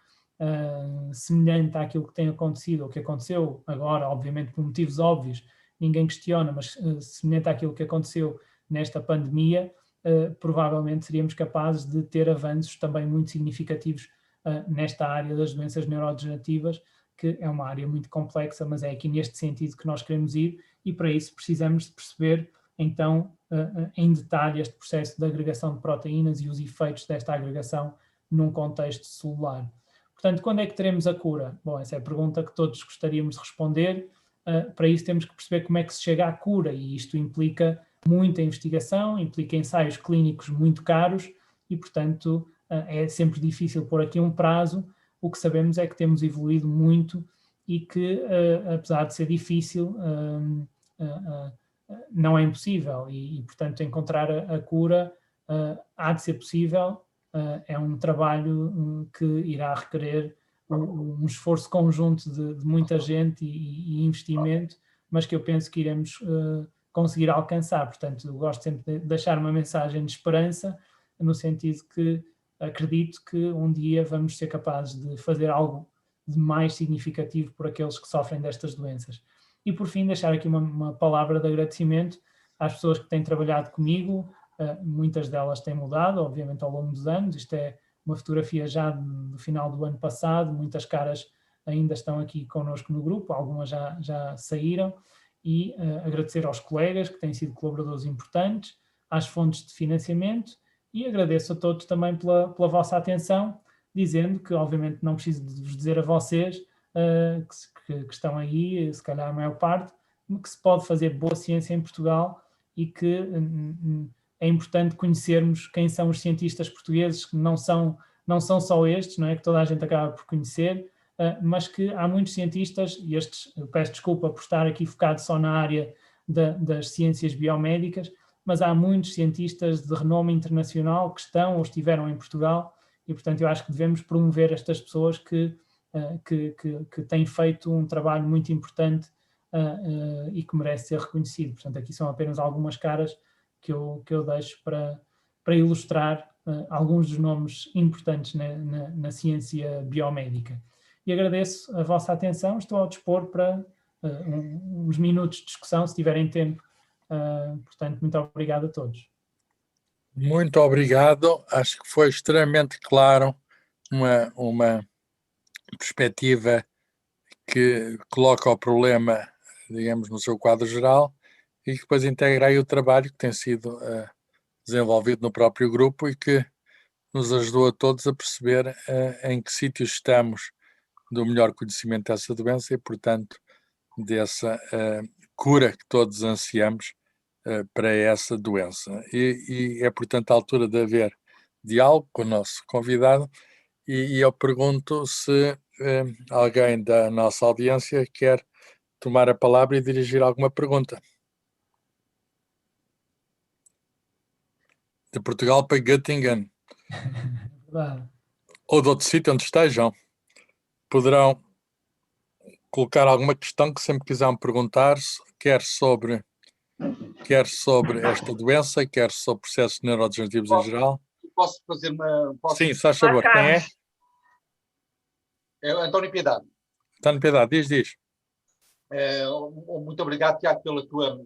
semelhante àquilo que tem acontecido, ou que aconteceu agora, obviamente por motivos óbvios, ninguém questiona, mas semelhante àquilo que aconteceu nesta pandemia, provavelmente seríamos capazes de ter avanços também muito significativos nesta área das doenças neurodegenerativas, que é uma área muito complexa, mas é aqui neste sentido que nós queremos ir e para isso precisamos de perceber então em detalhe este processo de agregação de proteínas e os efeitos desta agregação num contexto celular. Portanto, quando é que teremos a cura? Bom, essa é a pergunta que todos gostaríamos de responder. Para isso temos que perceber como é que se chega à cura e isto implica muita investigação, implica ensaios clínicos muito caros e, portanto, é sempre difícil pôr aqui um prazo. O que sabemos é que temos evoluído muito e que, apesar de ser difícil, não é impossível e portanto, encontrar a cura há de ser possível. É um trabalho que irá requerer um esforço conjunto de muita gente e investimento, mas que eu penso que iremos conseguir alcançar. Portanto, eu gosto sempre de deixar uma mensagem de esperança, no sentido que acredito que um dia vamos ser capazes de fazer algo de mais significativo por aqueles que sofrem destas doenças. E por fim, deixar aqui uma palavra de agradecimento às pessoas que têm trabalhado comigo. Muitas delas têm mudado, obviamente, ao longo dos anos. Isto é uma fotografia já do final do ano passado, muitas caras ainda estão aqui connosco no grupo, algumas já saíram, e agradecer aos colegas que têm sido colaboradores importantes, às fontes de financiamento, e agradeço a todos também pela vossa atenção, dizendo que obviamente não preciso de vos dizer a vocês que estão aí, se calhar a maior parte, que se pode fazer boa ciência em Portugal e que é importante conhecermos quem são os cientistas portugueses, que não são só estes, não é, que toda a gente acaba por conhecer, mas que há muitos cientistas, e estes, eu peço desculpa por estar aqui focado só na área das ciências biomédicas, mas há muitos cientistas de renome internacional que estão ou estiveram em Portugal e, portanto, eu acho que devemos promover estas pessoas que têm feito um trabalho muito importante e que merece ser reconhecido. Portanto, aqui são apenas algumas caras que eu deixo para ilustrar alguns dos nomes importantes na ciência biomédica. E agradeço a vossa atenção, estou ao dispor para uns minutos de discussão, se tiverem tempo. Portanto, muito obrigado a todos. Muito obrigado, acho que foi extremamente claro, uma perspectiva que coloca o problema, digamos, no seu quadro geral e que depois integra aí o trabalho que tem sido desenvolvido no próprio grupo e que nos ajudou a todos a perceber em que sítios estamos do melhor conhecimento dessa doença e, portanto, dessa cura que todos ansiamos para essa doença. E é, portanto, a altura de haver diálogo com o nosso convidado e eu pergunto se alguém da nossa audiência quer tomar a palavra e dirigir alguma pergunta. De Portugal para Göttingen. Ou de outro sítio onde estejam, poderão colocar alguma questão que sempre quiserem perguntar, quer sobre esta doença, quer sobre processos neurodegenerativos em geral. Posso fazer uma... Sim, se faz favor, quem é? É António Piedade. António Piedade, diz. Muito obrigado, Tiago, pela tua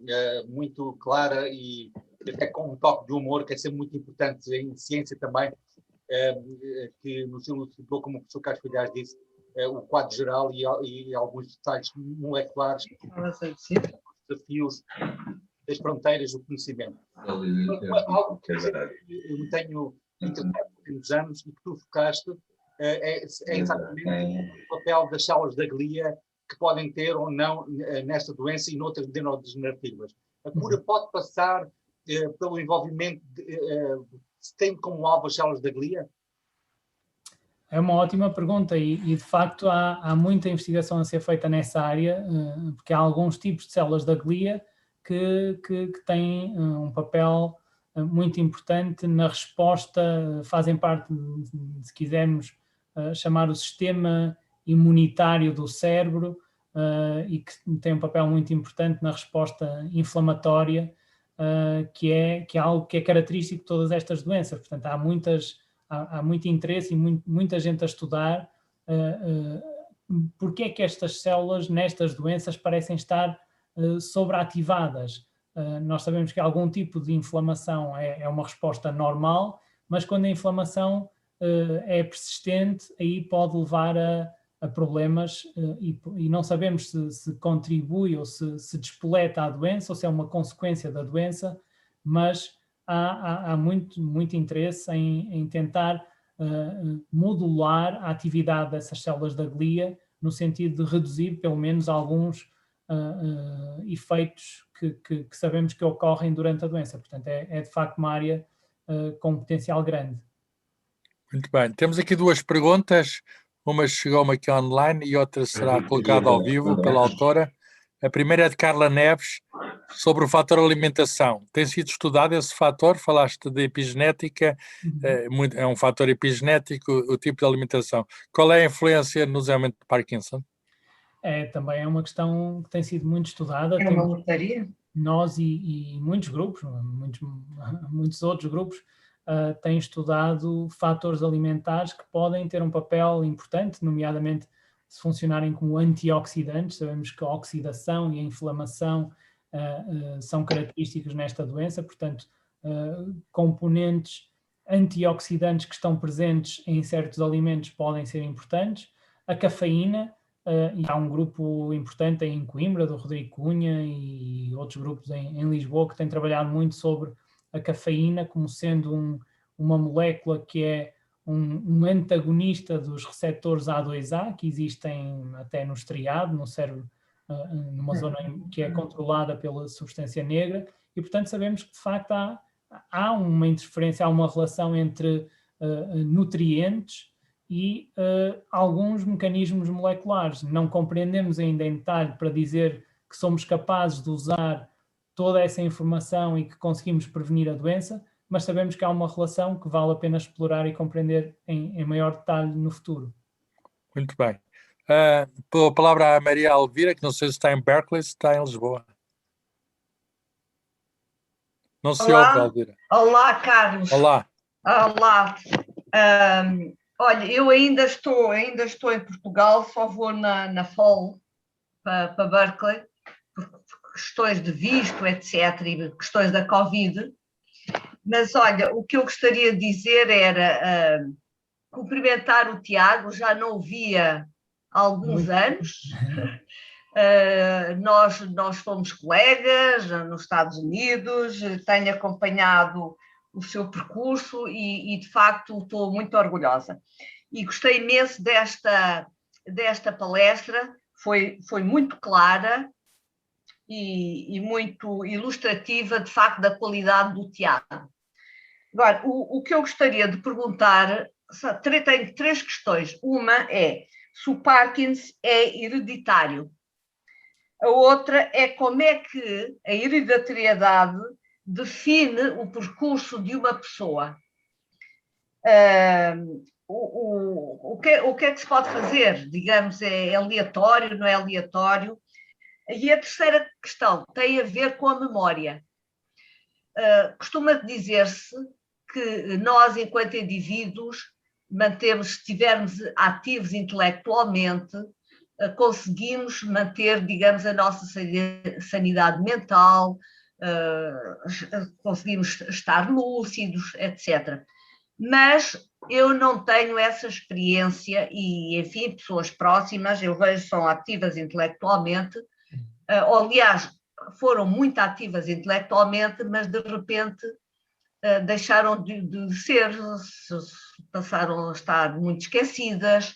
muito clara e até com um toque de humor, que é sempre muito importante em ciência também, que nos ilustrou, como o professor Carlos Filhais disse, o quadro geral e alguns detalhes moleculares, desafios das fronteiras do conhecimento. Algo que eu me tenho interessado nos últimos anos e que tu focaste é exatamente o papel das células da glia que podem ter ou não nesta doença e noutras neurodegenerativas. A cura pode passar pelo envolvimento, tendo como alvo as células da glia? É uma ótima pergunta e de facto há muita investigação a ser feita nessa área, porque há alguns tipos de células da glia que têm um papel muito importante na resposta, fazem parte, se quisermos chamar o sistema imunitário do cérebro, e que tem um papel muito importante na resposta inflamatória, que é algo que é característico de todas estas doenças. Portanto, há muito interesse e muita gente a estudar porque é que estas células nestas doenças parecem estar sobreativadas. Nós sabemos que algum tipo de inflamação é uma resposta normal, mas quando a inflamação é persistente, aí pode levar a problemas e não sabemos se contribui ou se despoleta a doença ou se é uma consequência da doença, mas há muito interesse em tentar modular a atividade dessas células da glia no sentido de reduzir pelo menos alguns efeitos que sabemos que ocorrem durante a doença. Portanto, é de facto uma área com um potencial grande. Muito bem. Temos aqui duas perguntas. Uma chegou-me aqui online e outra será colocada ao vivo pela autora. A primeira é de Carla Neves, sobre o fator alimentação. Tem sido estudado esse fator? Falaste de epigenética, é um fator epigenético, o tipo de alimentação. Qual é a influência no desenvolvimento de Parkinson? Também é uma questão que tem sido muito estudada. É uma lotaria? Nós e muitos grupos, muitos outros grupos, têm estudado fatores alimentares que podem ter um papel importante, nomeadamente se funcionarem como antioxidantes. Sabemos que a oxidação e a inflamação são características nesta doença, portanto, componentes antioxidantes que estão presentes em certos alimentos podem ser importantes. A cafeína, e há um grupo importante em Coimbra, do Rodrigo Cunha, e outros grupos em Lisboa, que têm trabalhado muito sobre a cafeína como sendo uma molécula que é um antagonista dos receptores A2A, que existem até no estriado, no cérebro, numa zona que é controlada pela substância negra, e portanto sabemos que de facto há uma interferência, há uma relação entre nutrientes e alguns mecanismos moleculares. Não compreendemos ainda em detalhe para dizer que somos capazes de usar toda essa informação e que conseguimos prevenir a doença, mas sabemos que há uma relação que vale a pena explorar e compreender em maior detalhe no futuro. Muito bem. Pela palavra à Maria Alvira, que não sei se está em Berkeley, se está em Lisboa. Não se ouve, Alvira. Olá, Carlos. Olá. Olá. Olha, eu ainda estou em Portugal, só vou na fall para Berkeley, por questões de visto, etc., e questões da Covid. Mas, olha, o que eu gostaria de dizer era cumprimentar o Tiago, já não o via há alguns anos. Nós fomos colegas nos Estados Unidos, tenho acompanhado o seu percurso e de facto estou muito orgulhosa. E gostei imenso desta palestra, foi muito clara e muito ilustrativa, de facto, da qualidade do Tiago. Agora, o que eu gostaria de perguntar, tenho três questões. Uma é se o Parkinson é hereditário. A outra é como é que a hereditariedade define o percurso de uma pessoa. O que é que se pode fazer? Digamos, é aleatório, não é aleatório? E a terceira questão tem a ver com a memória. Costuma dizer-se que nós, enquanto indivíduos, se estivermos ativos intelectualmente, conseguimos manter, digamos, a nossa sanidade mental, conseguimos estar lúcidos, etc. Mas eu não tenho essa experiência e, enfim, pessoas próximas, eu vejo são ativas intelectualmente, aliás, foram muito ativas intelectualmente, mas de repente deixaram de ser, passaram a estar muito esquecidas,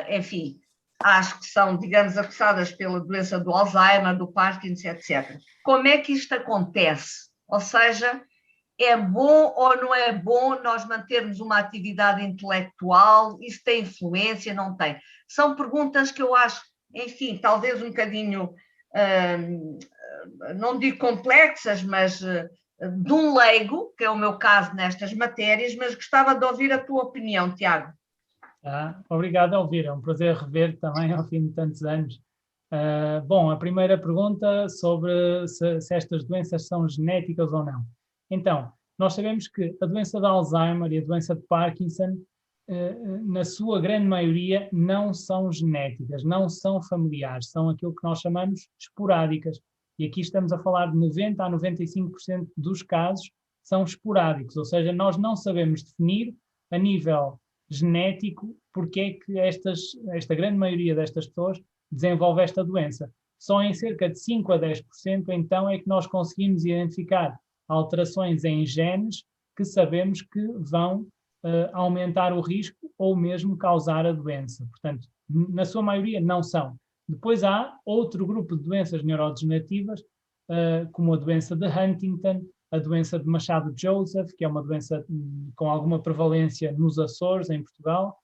enfim, acho que são, digamos, acossadas pela doença do Alzheimer, do Parkinson, etc. Como é que isto acontece? Ou seja, é bom ou não é bom nós mantermos uma atividade intelectual? Isso tem influência? Não tem? São perguntas que eu acho, enfim, talvez um bocadinho, não digo complexas, mas de um leigo, que é o meu caso nestas matérias, mas gostava de ouvir a tua opinião, Tiago. Obrigado, Elvira. É um prazer rever também ao fim de tantos anos. Bom, a primeira pergunta sobre se estas doenças são genéticas ou não. Então, nós sabemos que a doença de Alzheimer e a doença de Parkinson, na sua grande maioria, não são genéticas, não são familiares, são aquilo que nós chamamos esporádicas. E aqui estamos a falar de 90% a 95% dos casos são esporádicos, ou seja, nós não sabemos definir a nível genético porque é que esta grande maioria destas pessoas desenvolve esta doença. Só em cerca de 5 a 10% então é que nós conseguimos identificar alterações em genes que sabemos que vão aumentar o risco ou mesmo causar a doença. Portanto, na sua maioria não são. Depois há outro grupo de doenças neurodegenerativas, como a doença de Huntington, a doença de Machado-Joseph, que é uma doença com alguma prevalência nos Açores, em Portugal,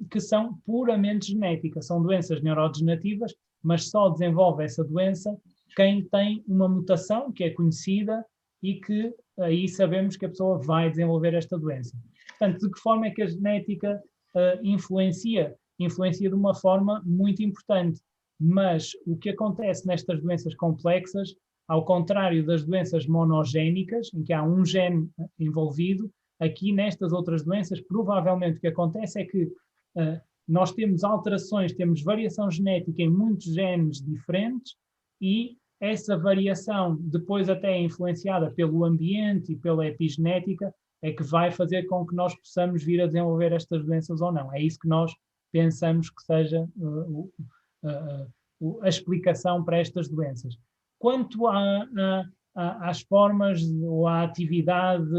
que são puramente genéticas. São doenças neurodegenerativas, mas só desenvolve essa doença quem tem uma mutação que é conhecida e que aí sabemos que a pessoa vai desenvolver esta doença. Portanto, de que forma é que a genética influencia? Influencia de uma forma muito importante. Mas o que acontece nestas doenças complexas, ao contrário das doenças monogénicas, em que há um gene envolvido, aqui nestas outras doenças, provavelmente o que acontece é que nós temos alterações, temos variação genética em muitos genes diferentes e essa variação, depois até influenciada pelo ambiente e pela epigenética, é que vai fazer com que nós possamos vir a desenvolver estas doenças ou não. É isso que nós pensamos que seja a explicação para estas doenças. Quanto às formas ou à atividade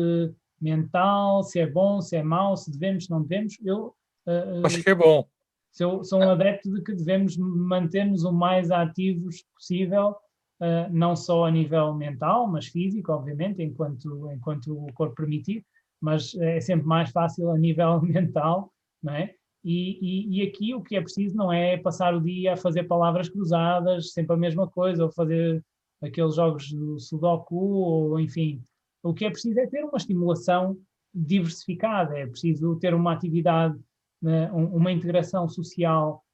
mental, se é bom, se é mau, se devemos, se não devemos, eu acho que é bom. Sou um adepto de que devemos manter-nos o mais ativos possível, não só a nível mental, mas físico, obviamente, enquanto o corpo permitir, mas é sempre mais fácil a nível mental, não é? E aqui o que é preciso não é passar o dia a fazer palavras cruzadas, sempre a mesma coisa, ou fazer aqueles jogos do Sudoku, ou enfim. O que é preciso é ter uma estimulação diversificada, é preciso ter uma atividade, uma integração social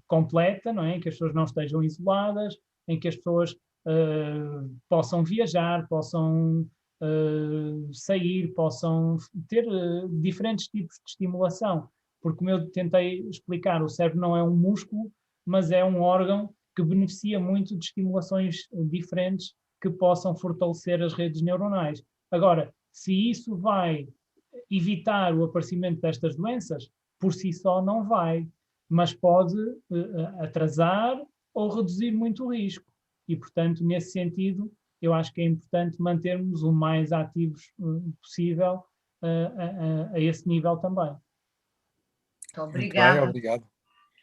completa, não é? Em que as pessoas não estejam isoladas, em que as pessoas possam viajar, possam sair, possam ter diferentes tipos de estimulação. Porque, como eu tentei explicar, o cérebro não é um músculo, mas é um órgão que beneficia muito de estimulações diferentes que possam fortalecer as redes neuronais. Agora, se isso vai evitar o aparecimento destas doenças, por si só não vai, mas pode atrasar ou reduzir muito o risco. E, portanto, nesse sentido, eu acho que é importante mantermos o mais ativos possível a esse nível também. Obrigada. Bem, obrigado.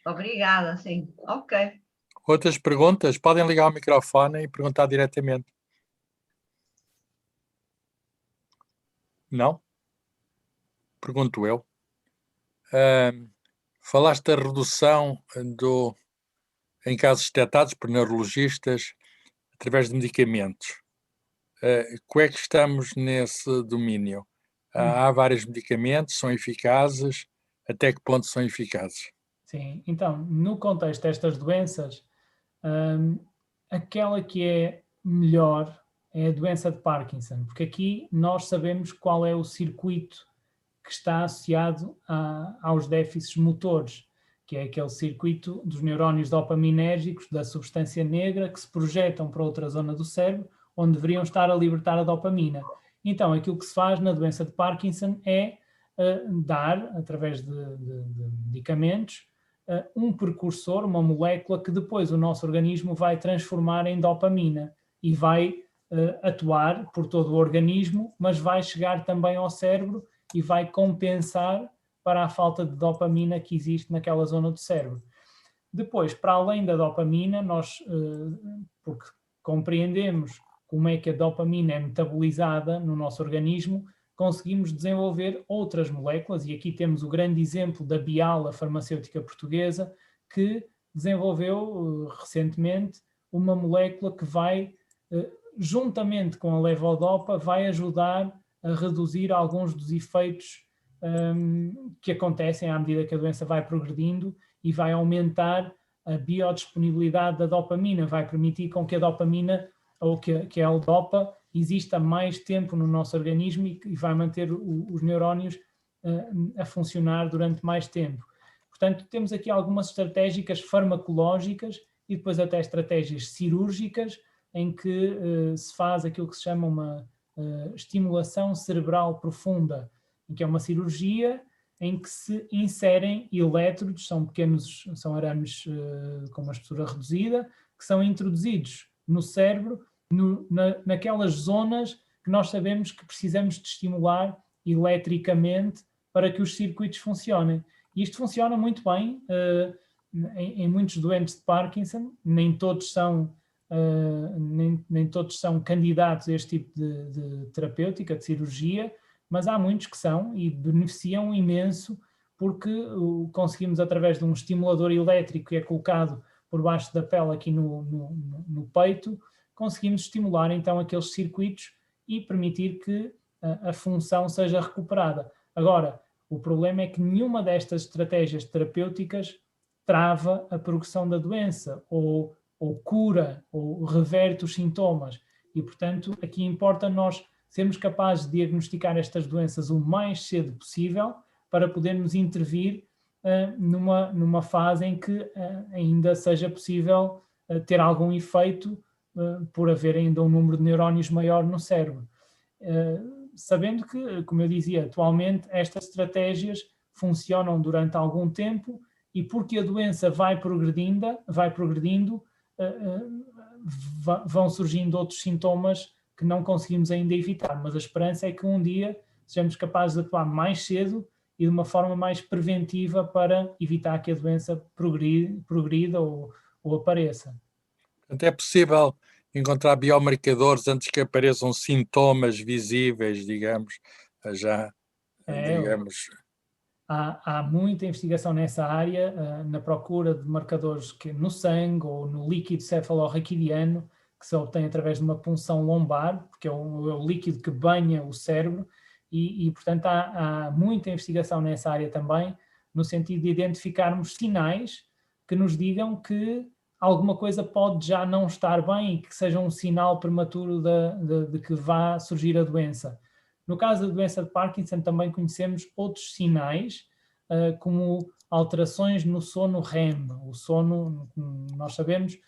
Obrigada, sim. Ok. Outras perguntas? Podem ligar o microfone e perguntar diretamente. Não? Pergunto eu. Falaste da redução em casos detectados por neurologistas através de medicamentos. Como é que estamos nesse domínio? Há vários medicamentos, são eficazes? Até que ponto são eficazes? Sim, então, no contexto destas doenças, aquela que é melhor é a doença de Parkinson, porque aqui nós sabemos qual é o circuito que está associado aos déficits motores, que é aquele circuito dos neurónios dopaminérgicos da substância negra que se projetam para outra zona do cérebro, onde deveriam estar a libertar a dopamina. Então, aquilo que se faz na doença de Parkinson é dar, através de medicamentos, um precursor, uma molécula que depois o nosso organismo vai transformar em dopamina e vai atuar por todo o organismo, mas vai chegar também ao cérebro e vai compensar para a falta de dopamina que existe naquela zona do cérebro. Depois, para além da dopamina, nós, porque compreendemos como é que a dopamina é metabolizada no nosso organismo, conseguimos desenvolver outras moléculas, e aqui temos o grande exemplo da Bial, a farmacêutica portuguesa, que desenvolveu recentemente uma molécula que vai juntamente com a levodopa, vai ajudar a reduzir alguns dos efeitos que acontecem à medida que a doença vai progredindo e vai aumentar a biodisponibilidade da dopamina, vai permitir com que a dopamina, ou que a L-dopa, exista mais tempo no nosso organismo e vai manter os neurónios a funcionar durante mais tempo. Portanto, temos aqui algumas estratégias farmacológicas e depois até estratégias cirúrgicas em que se faz aquilo que se chama uma estimulação cerebral profunda, em que é uma cirurgia em que se inserem elétrodos, são arames com uma espessura reduzida, que são introduzidos no cérebro, naquelas zonas que nós sabemos que precisamos de estimular eletricamente para que os circuitos funcionem. E isto funciona muito bem em muitos doentes de Parkinson, nem todos são candidatos a este tipo de terapêutica, de cirurgia, mas há muitos que são e beneficiam imenso porque conseguimos, através de um estimulador elétrico que é colocado por baixo da pele aqui no peito, conseguimos estimular então aqueles circuitos e permitir que a função seja recuperada. Agora, o problema é que nenhuma destas estratégias terapêuticas trava a progressão da doença ou cura ou reverte os sintomas e, portanto, aqui importa nós sermos capazes de diagnosticar estas doenças o mais cedo possível para podermos intervir numa fase em que ainda seja possível ter algum efeito por haver ainda um número de neurónios maior no cérebro. Sabendo que, como eu dizia, atualmente estas estratégias funcionam durante algum tempo e porque a doença vai progredindo, vão surgindo outros sintomas que não conseguimos ainda evitar, mas a esperança é que um dia sejamos capazes de atuar mais cedo e de uma forma mais preventiva para evitar que a doença progrida ou apareça. Portanto, é possível encontrar biomarcadores antes que apareçam sintomas visíveis, digamos, digamos... Há muita investigação nessa área, na procura de marcadores no sangue ou no líquido cefalorraquidiano, que se obtém através de uma punção lombar, porque é o líquido que banha o cérebro, e portanto há muita investigação nessa área também, no sentido de identificarmos sinais que nos digam que alguma coisa pode já não estar bem e que seja um sinal prematuro de que vá surgir a doença. No caso da doença de Parkinson também conhecemos outros sinais, como alterações no sono REM. O sono, nós sabemos,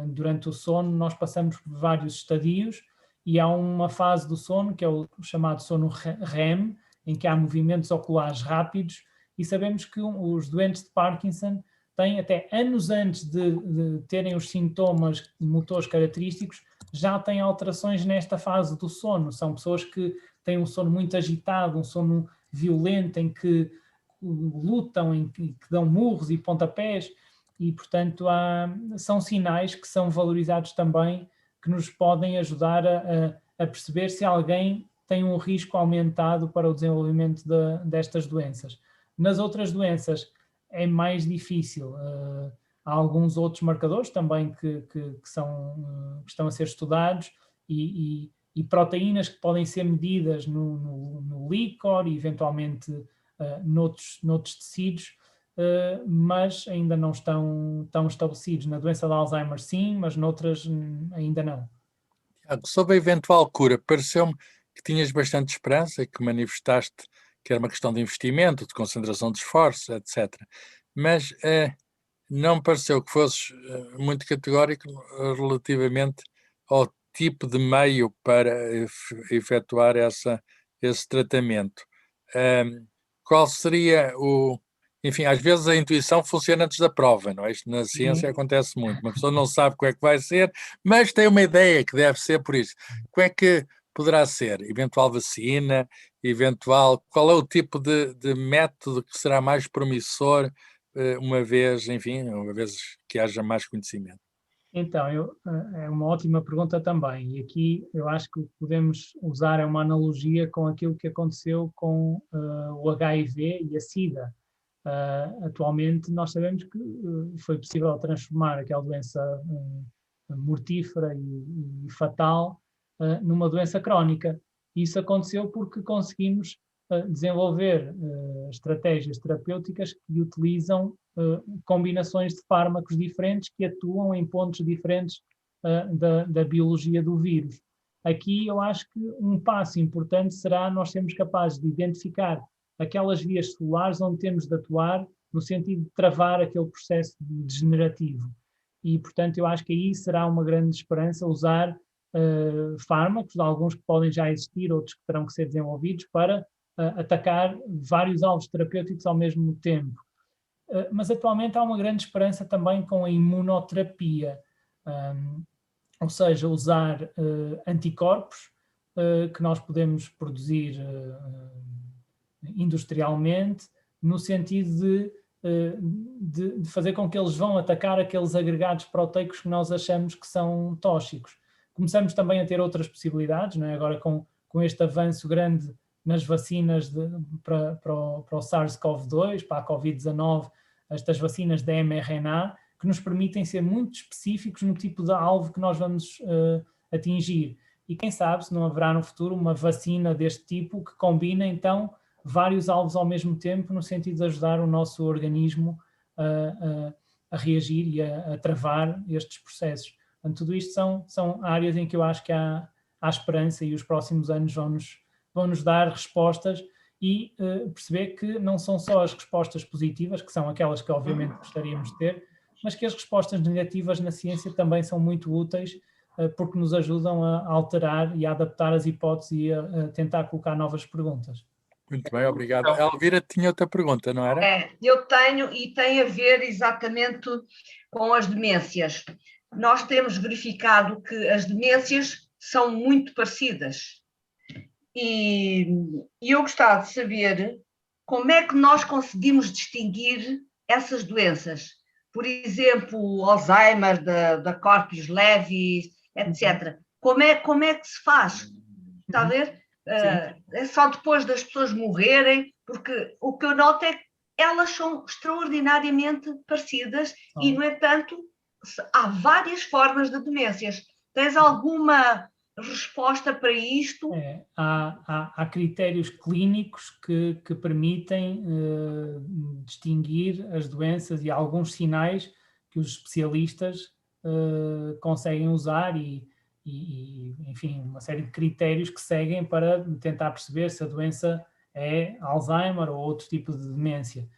durante o sono nós passamos por vários estadios e há uma fase do sono que é o chamado sono REM, em que há movimentos oculares rápidos e sabemos que os doentes de Parkinson têm até anos antes de terem os sintomas motores característicos, já têm alterações nesta fase do sono. São pessoas que têm um sono muito agitado, um sono violento, em que lutam, em que dão murros e pontapés, e, portanto, são sinais que são valorizados também, que nos podem ajudar a perceber se alguém tem um risco aumentado para o desenvolvimento destas doenças. Nas outras doenças é mais difícil. Há alguns outros marcadores também que estão a ser estudados e proteínas que podem ser medidas no líquor e eventualmente noutros tecidos, mas ainda não estão tão estabelecidos. Na doença de Alzheimer sim, mas noutras ainda não. Sobre a eventual cura, pareceu-me que tinhas bastante esperança, que manifestaste que era uma questão de investimento, de concentração de esforços, etc. Mas não me pareceu que fosses muito categórico relativamente ao tipo de meio para efetuar esse tratamento. Qual seria o... Enfim, às vezes a intuição funciona antes da prova, não é? Isto na ciência acontece muito. Uma pessoa não sabe como é que vai ser, mas tem uma ideia que deve ser por isso. Como é que poderá ser? Eventual vacina? Qual é o tipo de método que será mais promissor uma vez que haja mais conhecimento? Então, é uma ótima pergunta também, e aqui eu acho que o que podemos usar é uma analogia com aquilo que aconteceu com o HIV e a SIDA. Atualmente nós sabemos que foi possível transformar aquela doença mortífera e fatal numa doença crónica. Isso aconteceu porque conseguimos desenvolver estratégias terapêuticas que utilizam combinações de fármacos diferentes que atuam em pontos diferentes da biologia do vírus. Aqui eu acho que um passo importante será nós sermos capazes de identificar aquelas vias celulares onde temos de atuar no sentido de travar aquele processo degenerativo. E, portanto, eu acho que aí será uma grande esperança usar fármacos, alguns que podem já existir, outros que terão que ser desenvolvidos, para atacar vários alvos terapêuticos ao mesmo tempo. Mas atualmente há uma grande esperança também com a imunoterapia, ou seja, usar anticorpos que nós podemos produzir industrialmente, no sentido de fazer com que eles vão atacar aqueles agregados proteicos que nós achamos que são tóxicos. Começamos também a ter outras possibilidades, não é? Agora com este avanço grande nas vacinas para o SARS-CoV-2, para a Covid-19, estas vacinas de mRNA, que nos permitem ser muito específicos no tipo de alvo que nós vamos atingir. E quem sabe se não haverá no futuro uma vacina deste tipo que combina então vários alvos ao mesmo tempo, no sentido de ajudar o nosso organismo a reagir e a travar estes processos. Portanto, tudo isto são áreas em que eu acho que há esperança, e os próximos anos vão nos dar respostas e perceber que não são só as respostas positivas, que são aquelas que obviamente gostaríamos de ter, mas que as respostas negativas na ciência também são muito úteis, porque nos ajudam a alterar e a adaptar as hipóteses e a tentar colocar novas perguntas. Muito bem, obrigado. Elvira tinha outra pergunta, não era? Eu tenho, e tem a ver exatamente com as demências. Nós temos verificado que as demências são muito parecidas. E eu gostava de saber como é que nós conseguimos distinguir essas doenças. Por exemplo, o Alzheimer, da corpus levi, etc. Como é que se faz? Está a ver? É só depois das pessoas morrerem, porque o que eu noto é que elas são extraordinariamente parecidas e, no entanto, há várias formas de demências. Tens alguma resposta para isto? Há critérios clínicos que permitem distinguir as doenças e alguns sinais que os especialistas conseguem usar e, enfim, uma série de critérios que seguem para tentar perceber se a doença é Alzheimer ou outro tipo de demência.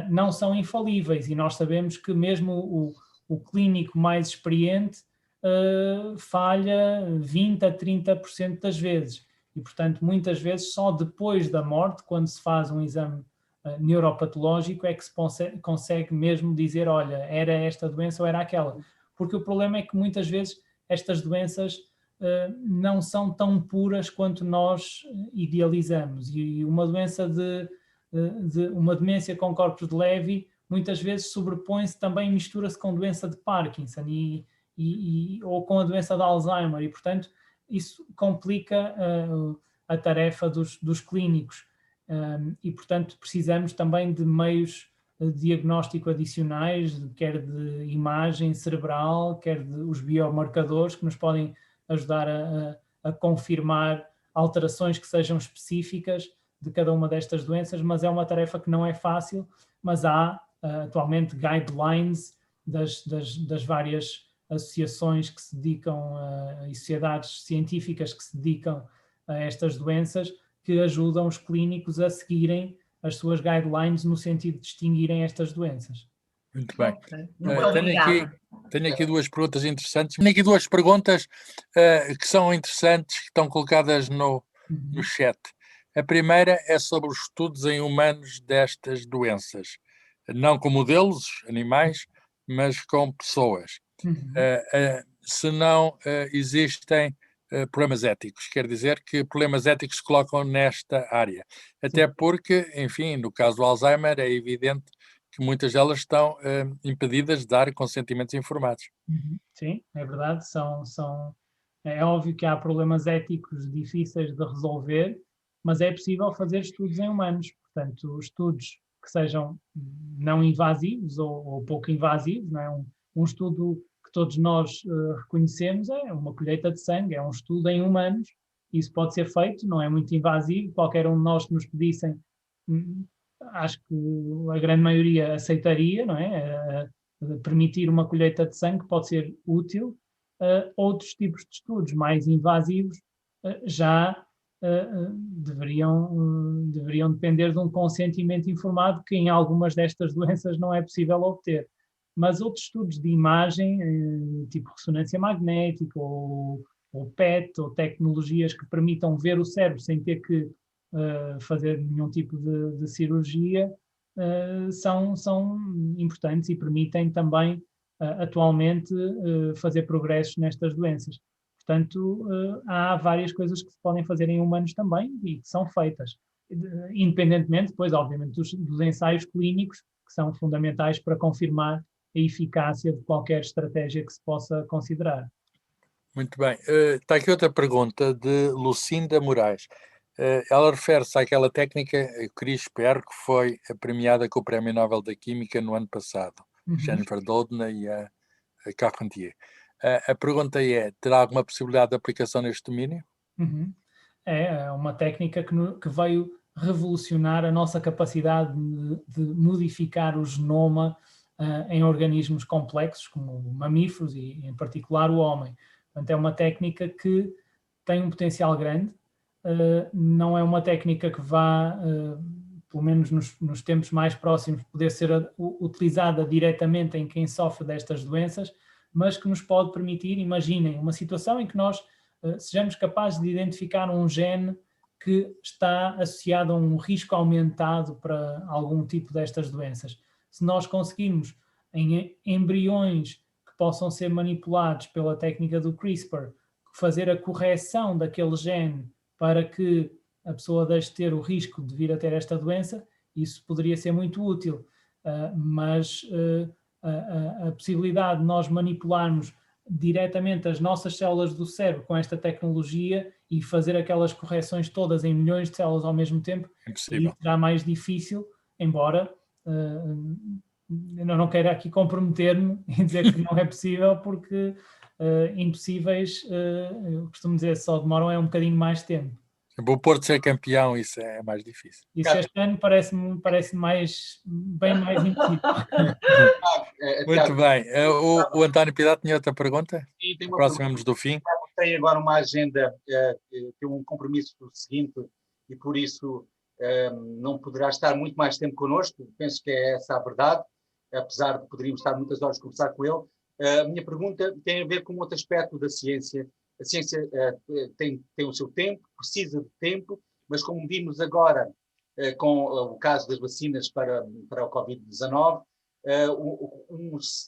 Não são infalíveis e nós sabemos que mesmo o clínico mais experiente falha 20% a 30% das vezes. E, portanto, muitas vezes só depois da morte, quando se faz um exame neuropatológico, é que se consegue mesmo dizer, olha, era esta doença ou era aquela. Porque o problema é que muitas vezes estas doenças não são tão puras quanto nós idealizamos. E uma doença uma demência com corpus de Levy muitas vezes sobrepõe-se também, mistura-se com doença de Parkinson ou com a doença de Alzheimer, e portanto isso complica a tarefa dos clínicos, e portanto precisamos também de meios de diagnóstico adicionais, quer de imagem cerebral, quer de os biomarcadores que nos podem ajudar a confirmar alterações que sejam específicas de cada uma destas doenças, mas é uma tarefa que não é fácil, mas há atualmente guidelines das várias associações que se dedicam e sociedades científicas que se dedicam a estas doenças, que ajudam os clínicos a seguirem as suas guidelines no sentido de distinguirem estas doenças. Muito bem. Okay. Tenho aqui duas perguntas interessantes. Tenho aqui duas perguntas que são interessantes, que estão colocadas no chat. A primeira é sobre os estudos em humanos destas doenças. Não com modelos, animais, mas com pessoas. Se não existem problemas éticos, quer dizer que problemas éticos se colocam nesta área. Até porque, enfim, no caso do Alzheimer, é evidente que muitas delas estão impedidas de dar consentimentos informados. Sim, é verdade. É óbvio que há problemas éticos difíceis de resolver, mas é possível fazer estudos em humanos. Portanto, estudos que sejam não invasivos ou pouco invasivos, não é? Um estudo que todos nós reconhecemos é uma colheita de sangue, é um estudo em humanos. Isso pode ser feito, não é muito invasivo. Qualquer um de nós que nos pedissem, acho que a grande maioria aceitaria, não é? Permitir uma colheita de sangue pode ser útil. Outros tipos de estudos mais invasivos já deveriam depender de um consentimento informado, que em algumas destas doenças não é possível obter. Mas outros estudos de imagem, tipo ressonância magnética ou PET, ou tecnologias que permitam ver o cérebro sem ter que fazer nenhum tipo de cirurgia, são importantes e permitem também, atualmente, fazer progressos nestas doenças. Portanto, há várias coisas que se podem fazer em humanos também e que são feitas, independentemente, depois, obviamente, dos ensaios clínicos, que são fundamentais para confirmar a eficácia de qualquer estratégia que se possa considerar. Muito bem. Está aqui outra pergunta de Lucinda Moraes. Ela refere-se àquela técnica CRISPR que foi premiada com o Prémio Nobel da Química no ano passado, Jennifer Doudna e a Carpentier. A pergunta é, terá alguma possibilidade de aplicação neste domínio? É uma técnica que veio revolucionar a nossa capacidade de modificar o genoma em organismos complexos, como mamíferos e, em particular, o homem. Portanto, é uma técnica que tem um potencial grande, não é uma técnica que vá, pelo menos nos tempos mais próximos, poder ser utilizada diretamente em quem sofre destas doenças, mas que nos pode permitir, imaginem, uma situação em que nós sejamos capazes de identificar um gene que está associado a um risco aumentado para algum tipo destas doenças. Se nós conseguirmos, em embriões que possam ser manipulados pela técnica do CRISPR, fazer a correção daquele gene para que a pessoa deixe de ter o risco de vir a ter esta doença, isso poderia ser muito útil. Mas a possibilidade de nós manipularmos diretamente as nossas células do cérebro com esta tecnologia e fazer aquelas correções todas em milhões de células ao mesmo tempo, Impossível. será mais difícil, embora eu não quero aqui comprometer-me e dizer que não é possível, porque impossíveis, eu costumo dizer, só demoram um bocadinho mais tempo. O Porto ser campeão, isso é mais difícil. Isso este ano parece bem mais impossível. Muito bem. O António Piedade tinha outra pergunta? Sim, tem uma Aproximamos do fim. Tem agora uma agenda, tem um compromisso seguinte e por isso não poderá estar muito mais tempo connosco. Penso que é essa a verdade, apesar de poderíamos estar muitas horas a conversar com ele. A minha pergunta tem a ver com outro aspecto da ciência. A ciência tem o seu tempo, precisa de tempo, mas como vimos agora com o caso das vacinas para o Covid-19,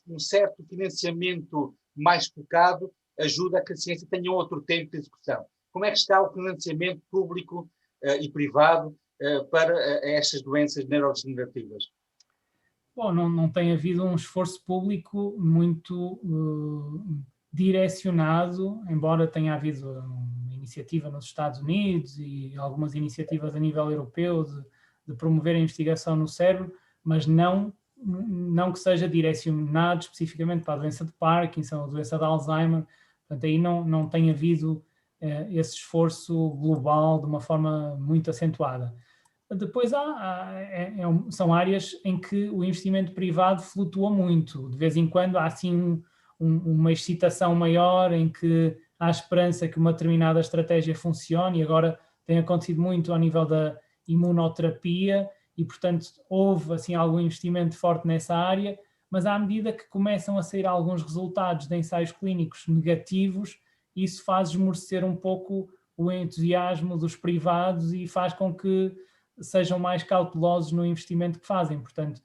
um certo financiamento mais focado ajuda a que a ciência tenha outro tempo de execução. Como é que está o financiamento público e privado para estas doenças neurodegenerativas? Bom, não tem havido um esforço público muito direcionado, embora tenha havido uma iniciativa nos Estados Unidos e algumas iniciativas a nível europeu de promover a investigação no cérebro, mas não que seja direcionado especificamente para a doença de Parkinson, a doença de Alzheimer. Portanto, aí não tem havido esse esforço global de uma forma muito acentuada. Depois são áreas em que o investimento privado flutua muito. De vez em quando há assim uma excitação maior em que há esperança que uma determinada estratégia funcione, e agora tem acontecido muito ao nível da imunoterapia e, portanto, houve assim algum investimento forte nessa área, mas à medida que começam a sair alguns resultados de ensaios clínicos negativos, isso faz esmorecer um pouco o entusiasmo dos privados e faz com que sejam mais cautelosos no investimento que fazem. Portanto,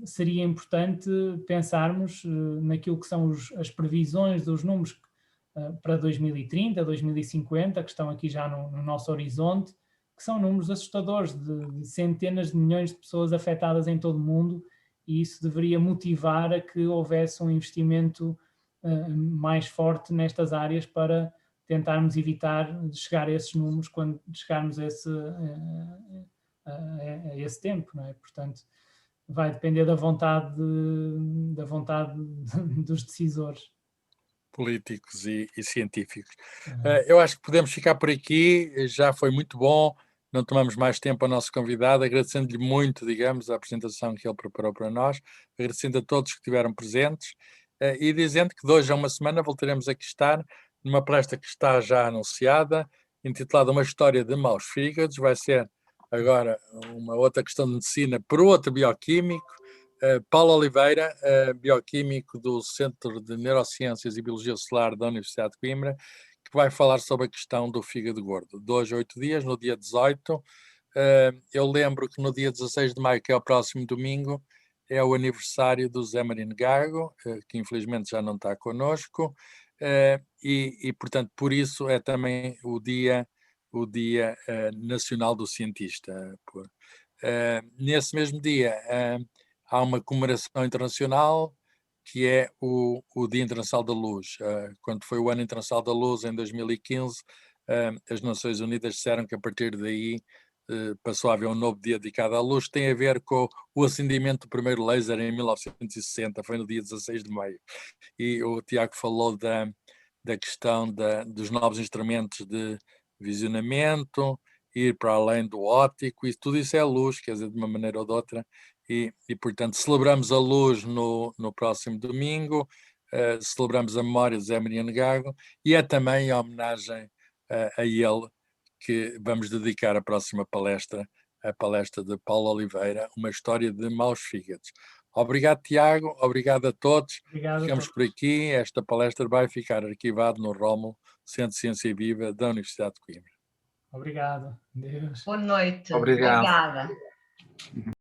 seria importante pensarmos naquilo que são as previsões dos números para 2030, 2050, que estão aqui já no nosso horizonte, que são números assustadores de centenas de milhões de pessoas afetadas em todo o mundo, e isso deveria motivar a que houvesse um investimento mais forte nestas áreas para tentarmos evitar chegar a esses números quando chegarmos a esse tempo, não é? Portanto, vai depender da vontade dos decisores. Políticos e científicos. Eu acho que podemos ficar por aqui, já foi muito bom, não tomamos mais tempo ao nosso convidado, agradecendo-lhe muito, digamos, a apresentação que ele preparou para nós, agradecendo a todos que estiveram presentes e dizendo que de hoje a uma semana voltaremos aqui estar numa palestra que está já anunciada, intitulada Uma História de Maus Fígados, vai ser agora uma outra questão de medicina por outro bioquímico, Paulo Oliveira, bioquímico do Centro de Neurociências e Biologia Celular da Universidade de Coimbra, que vai falar sobre a questão do fígado gordo. 2 a 8 dias, no dia 18. Eu lembro que no dia 16 de maio, que é o próximo domingo, é o aniversário do Zé Marino Gago, que infelizmente já não está connosco, e portanto, por isso é também o Dia Nacional do Cientista. Nesse mesmo dia, há uma comemoração internacional que é o Dia Internacional da Luz. Quando foi o Ano Internacional da Luz, em 2015, as Nações Unidas disseram que a partir daí passou a haver um novo dia dedicado à luz, que tem a ver com o acendimento do primeiro laser em 1960, foi no dia 16 de maio. E o Tiago falou da questão dos novos instrumentos de visionamento, ir para além do óptico, e tudo isso é luz, quer dizer, de uma maneira ou de outra, e portanto, celebramos a luz no próximo domingo, celebramos a memória de Zé Mariano Gago, e é também a homenagem a ele que vamos dedicar a próxima palestra, a palestra de Paulo Oliveira, Uma História de Maus Fígados. Obrigado, Tiago, obrigado a todos. Obrigado. Ficamos por aqui, esta palestra vai ficar arquivada no Rómulo, Centro de Ciência Viva da Universidade de Coimbra. Obrigado. Deus. Boa noite. Obrigado. Obrigada.